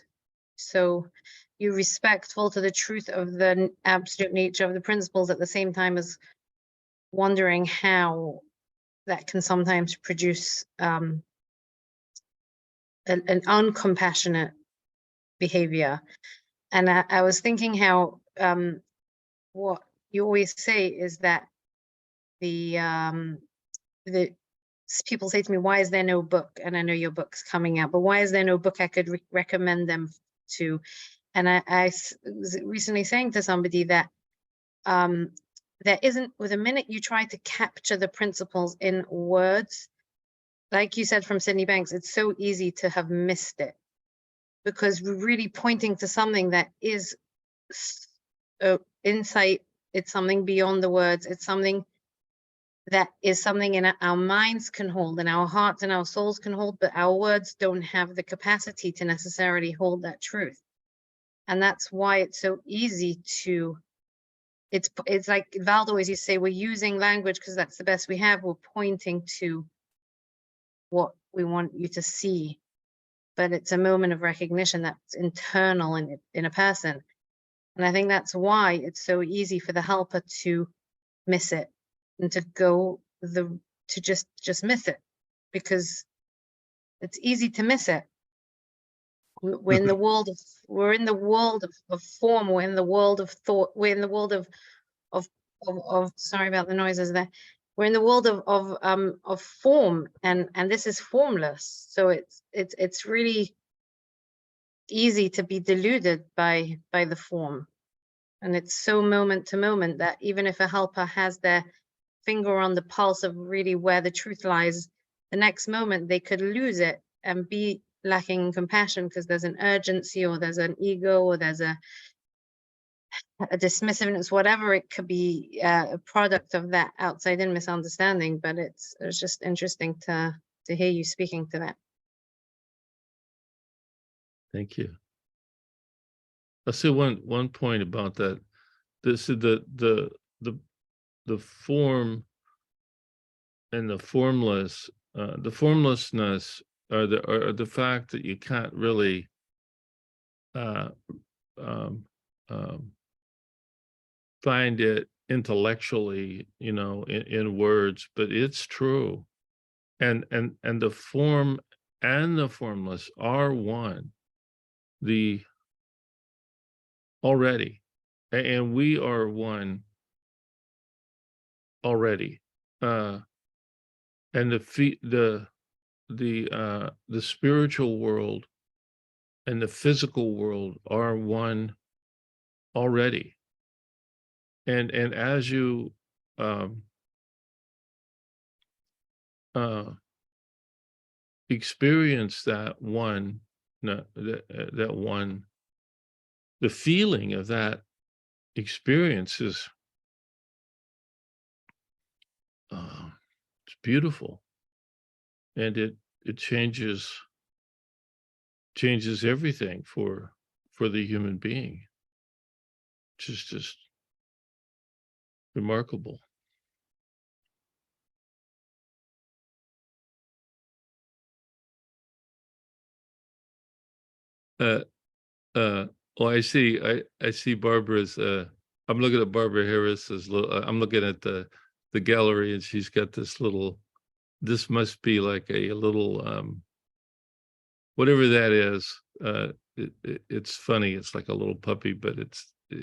so you respectful to the truth of the absolute nature of the principles at the same time as wondering how that can sometimes produce an uncompassionate behavior. And I was thinking how what you always say is that the people say to me, why is there no book? And I know your book's coming out, but why is there no book I could recommend them to? And I was recently saying to somebody that there isn't, with the minute you try to capture the principles in words, like you said from Sydney Banks, it's so easy to have missed it, because we're really pointing to something that is insight. It's something beyond the words. It's something that is something in our minds can hold, and our hearts and our souls can hold, but our words don't have the capacity to necessarily hold that truth. And that's why it's so easy to, it's like Valdo always used to say, we're using language because that's the best we have. We're pointing to what we want you to see, but it's a moment of recognition that's internal in a person. And I think that's why it's so easy for the helper to miss it and to go to just miss it, because it's easy to miss it. We're in the world of form, we're in the world of thought, we're in the world of sorry about the noises there. We're in the world of form, and this is formless. So it's really easy to be deluded by the form. And it's so moment to moment that even if a helper has their finger on the pulse of really where the truth lies, the next moment they could lose it and be lacking compassion because there's an urgency, or there's an ego, or there's a dismissiveness, whatever it could be, a product of that outside in misunderstanding. But it's just interesting to hear you speaking to that. thank you. I'll say one point about that. This is the form and the formless, the formlessness, or the fact that you can't really find it intellectually, you know, in words, but it's true. And the form and the formless are one. The already, and we are one already. And the spiritual world and the physical world are one already. And as you experience that one, no, that one, the feeling of that experience is, it's beautiful. And it changes everything for the human being, which is just remarkable. Oh, I see. I see Barbara's. I'm looking at Barbara Harris's. I'm looking at the gallery, and she's got this little. This must be like a little whatever that is. It's funny. It's like a little puppy, but it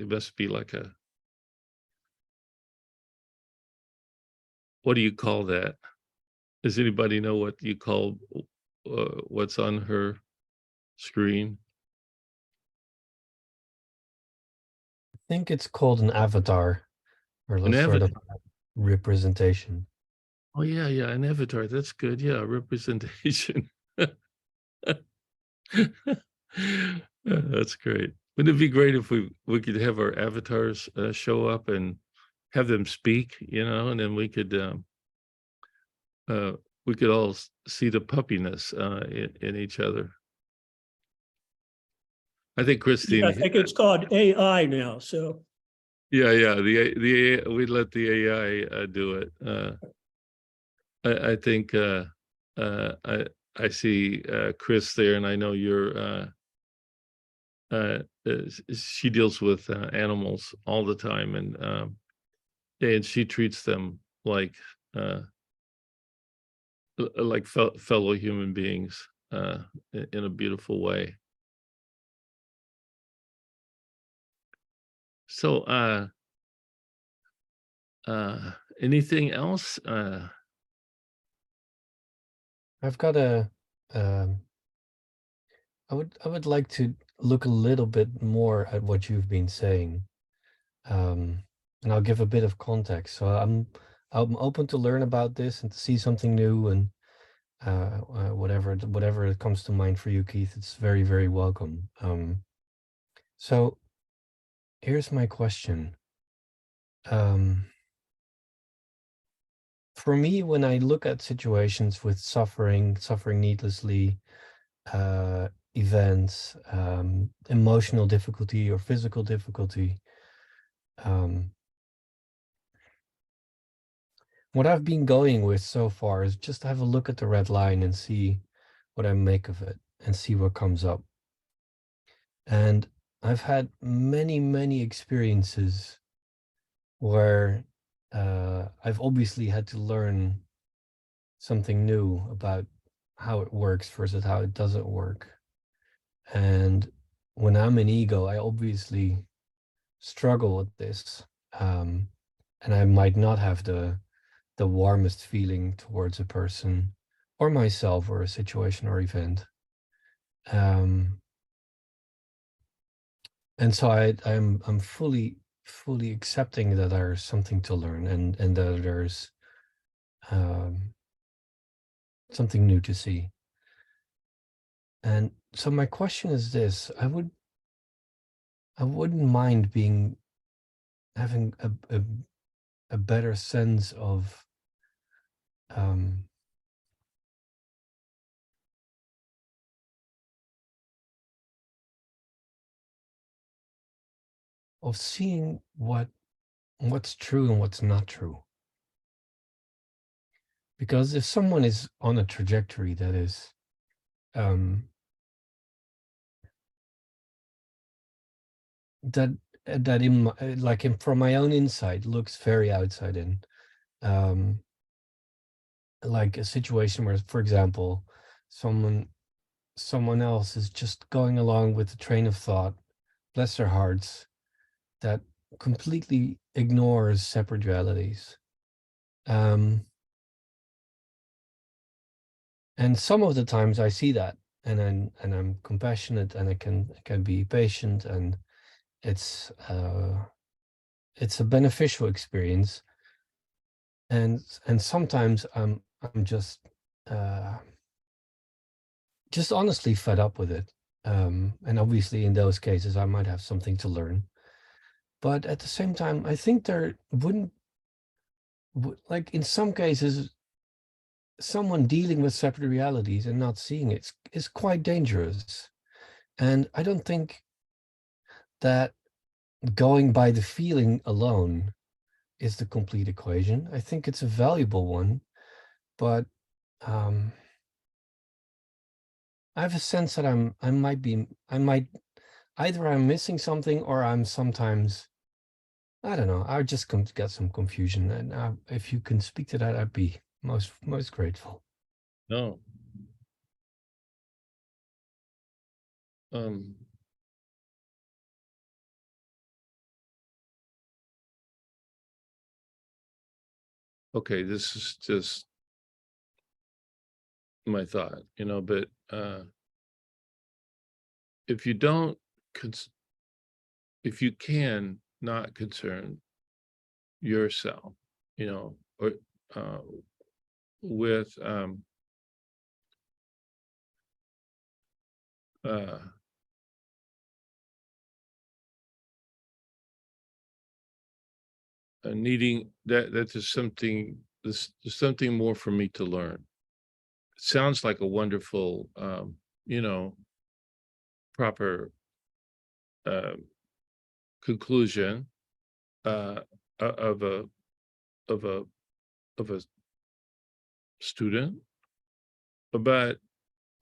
must be like a. What do you call that? Does anybody know what you call what's on her screen? I think it's called an avatar, or An sort of avatar. representation. Oh yeah, an avatar. That's good. Yeah, representation. That's great. Wouldn't it be great if we could have our avatars show up and have them speak, and then we could all see the puppiness in each other. I think Christine. I think it's called AI now, so. Yeah, the we'd let the AI do it. I think I see Chris there, and I know you're. She deals with animals all the time, and she treats them like fellow human beings in a beautiful way. So, anything else? I've got I would like to look a little bit more at what you've been saying, and I'll give a bit of context. So I'm open to learn about this and to see something new, and whatever it comes to mind for you, Keith, it's very, very welcome. So here's my question. For me, when I look at situations with suffering needlessly, events, emotional difficulty or physical difficulty, what I've been going with so far is just have a look at the red line and see what I make of it and see what comes up. And I've had many, many experiences where I've obviously had to learn something new about how it works versus how it doesn't work. And when I'm in ego, I obviously struggle with this. And I might not have the warmest feeling towards a person or myself or a situation or event. And so I'm fully accepting that there's something to learn and that there's something new to see. And so my question is this: I wouldn't mind having a better sense of seeing what's true and what's not true. Because if someone is on a trajectory that is from my own inside looks very outside in, like a situation where, for example, someone else is just going along with the train of thought, bless their hearts, that completely ignores separate realities. And some of the times I see that, and I'm compassionate, and I can be patient, and it's a beneficial experience. And sometimes I'm just just honestly fed up with it. And obviously in those cases, I might have something to learn. But at the same time, I think there wouldn't, like in some cases, someone dealing with separate realities and not seeing it is quite dangerous. And I don't think that going by the feeling alone is the complete equation. I think it's a valuable one, but I have a sense that I might either I'm missing something or I'm sometimes, I don't know, I just get some confusion. And if you can speak to that, I'd be most grateful. No. Um, okay, this is just my thought, but if you don't, if you can not concern yourself, or with needing that there's something more for me to learn. It sounds like a wonderful, proper conclusion of a student, but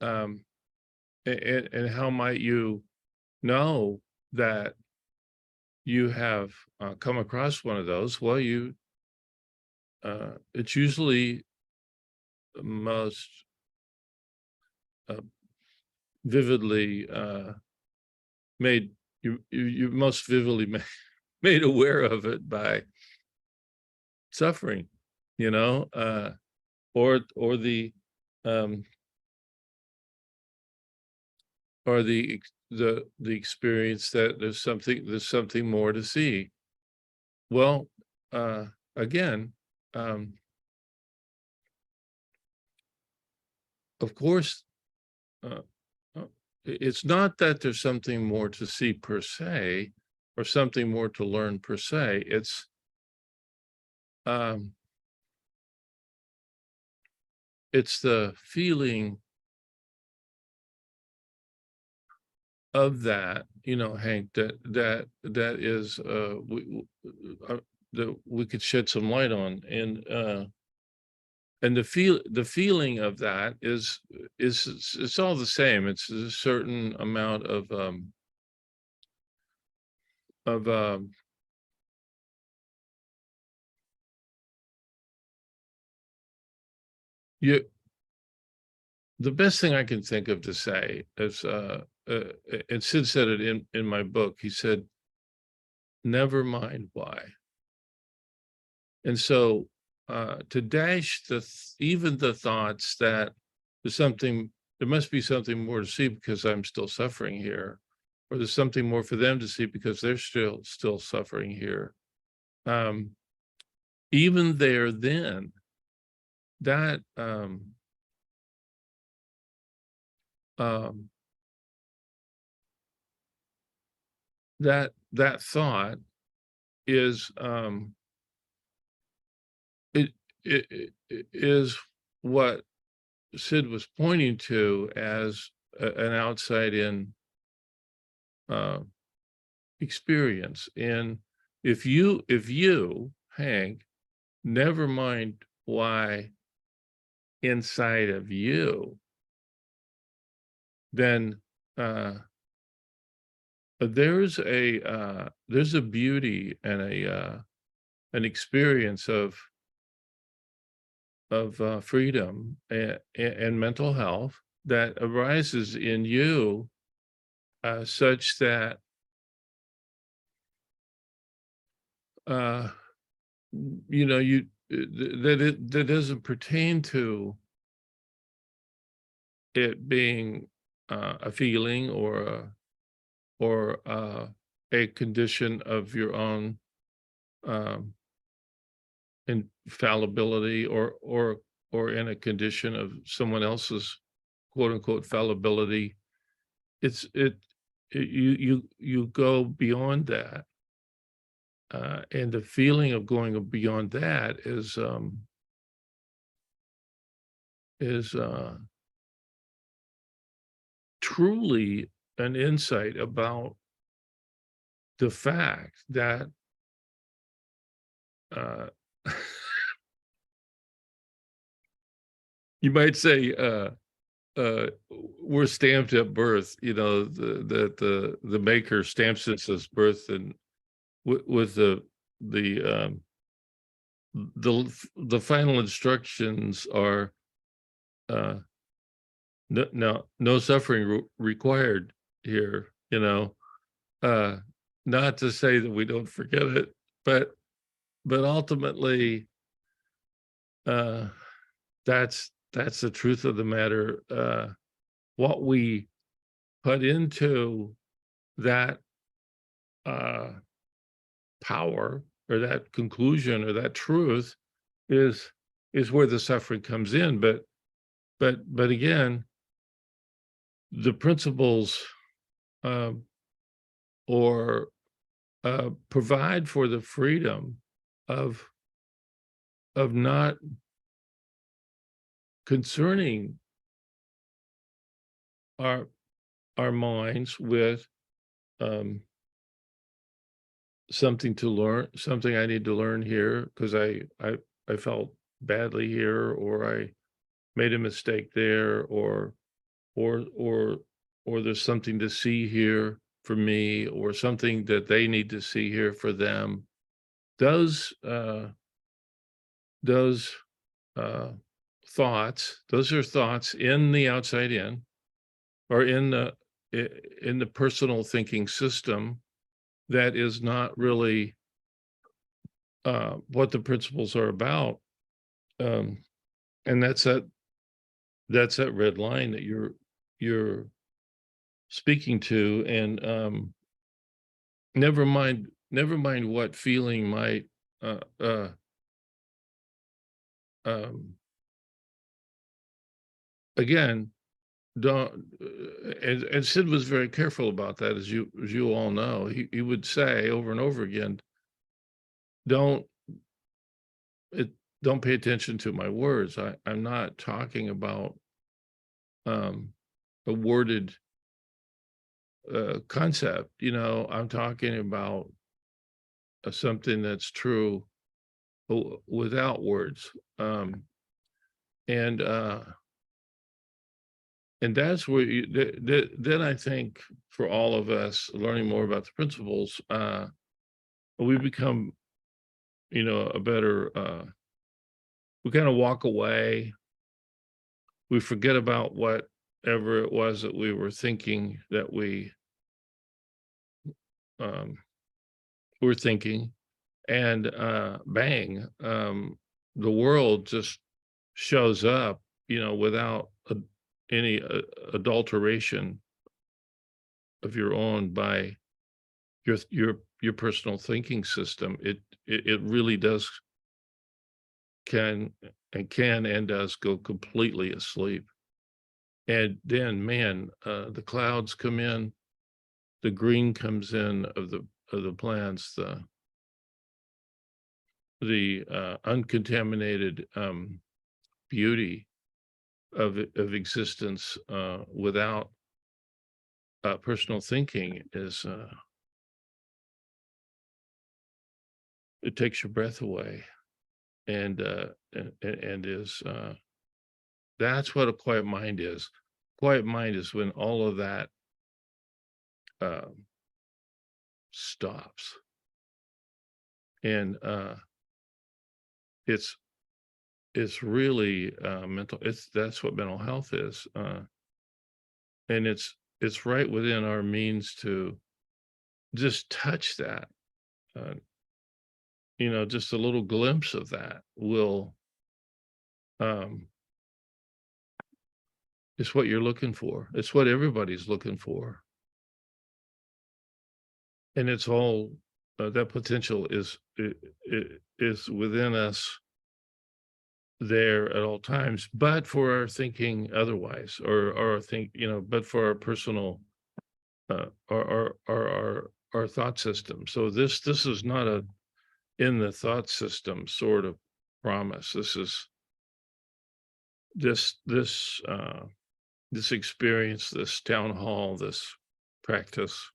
and how might you know that you have come across one of those? Well, it's usually most vividly made you most vividly made aware of it by suffering, or the experience that there's something more to see. Well, again, of course, it's not that there's something more to see per se, or something more to learn per se. It's the feeling of that, Hank, that is that we could shed some light on, and the feeling of that is it's all the same. It's a certain amount of the best thing I can think of to say is and Sid said it in my book. He said, never mind why. And so to dash even the thoughts that there must be something more to see because I'm still suffering here, or there's something more for them to see because they're still suffering here. Even there, then that that thought is it is what Sid was pointing to as an outside in experience. And if you, Hank, never mind why inside of you, then there's a beauty and an experience of freedom and mental health that arises in you, such that that doesn't pertain to it being a feeling or a condition of your own infallibility or in a condition of someone else's quote unquote fallibility. You go beyond that. And the feeling of going beyond that is truly an insight about the fact that you might say we're stamped at birth, you know, that the maker stamps us as birth, and with the final instructions are no suffering required here, you know. Not to say that we don't forget it, but ultimately that's the truth of the matter. What we put into that power or that conclusion or that truth is where the suffering comes in. But again, the principles or provide for the freedom of not concerning our minds with something to learn, something I need to learn here because I felt badly here, or I made a mistake there, or there's something to see here for me, or something that they need to see here for them. Those thoughts, those are thoughts in the outside in, or in the personal thinking system that is not really what the principles are about. And that's that red line that you're speaking to. And never mind what feeling might again, don't, and Sid was very careful about that, as you all know. He would say over and over again, don't pay attention to my words. I'm not talking about a worded concept, you know. I'm talking about something that's true without words. And that's where then I think for all of us learning more about the principles, we become, you know, a better, we kind of walk away. We forget about whatever it was that we were thinking that we were thinking, and bang, the world just shows up, you know, without any adulteration of your own by your personal thinking system. It really does can and does go completely asleep. And then, man, the clouds come in, the green comes in of the plants, the uncontaminated beauty of existence without personal thinking is it takes your breath away, and is that's what a quiet mind is. Quiet mind is when all of that stops, and it's really mental. That's what mental health is, and it's right within our means to just touch that. You know, just a little glimpse of that will is what you're looking for. It's what everybody's looking for, and it's all that potential is within us there at all times, but for our thinking otherwise, or think, but for our personal, our thought system. So this is not a in the thought system sort of promise. This is this experience, this town hall, this practice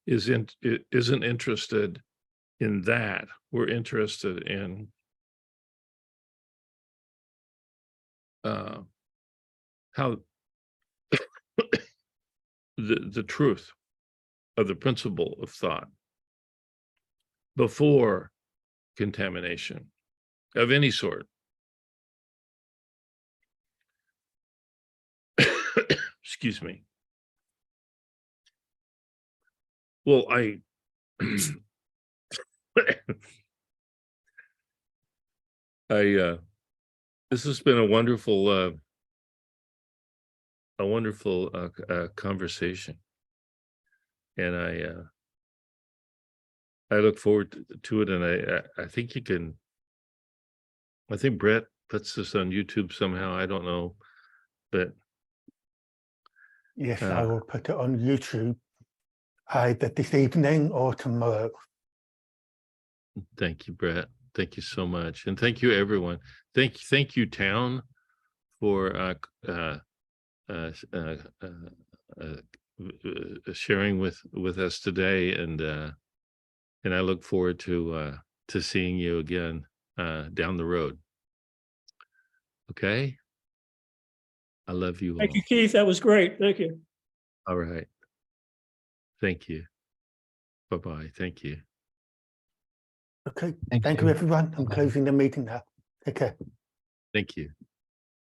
isn't interested in that. We're interested in how the truth of the principle of thought before contamination of any sort. Excuse me. Well, this has been a wonderful conversation, and I look forward to it, and I think you can. I think Brett puts this on YouTube somehow. I don't know, but Yes, I will put it on YouTube either this evening or tomorrow. thank you, Brett. Thank you so much, and thank you, everyone. Thank you, town, for sharing with us today, and I look forward to seeing you again down the road. Okay. I love you all. Thank you, Keith. That was great. Thank you. All right. Thank you. Bye-bye. Thank you. Okay, Thank thank you. you, everyone. I'm Bye-bye. closing the meeting now. Take care. Thank you.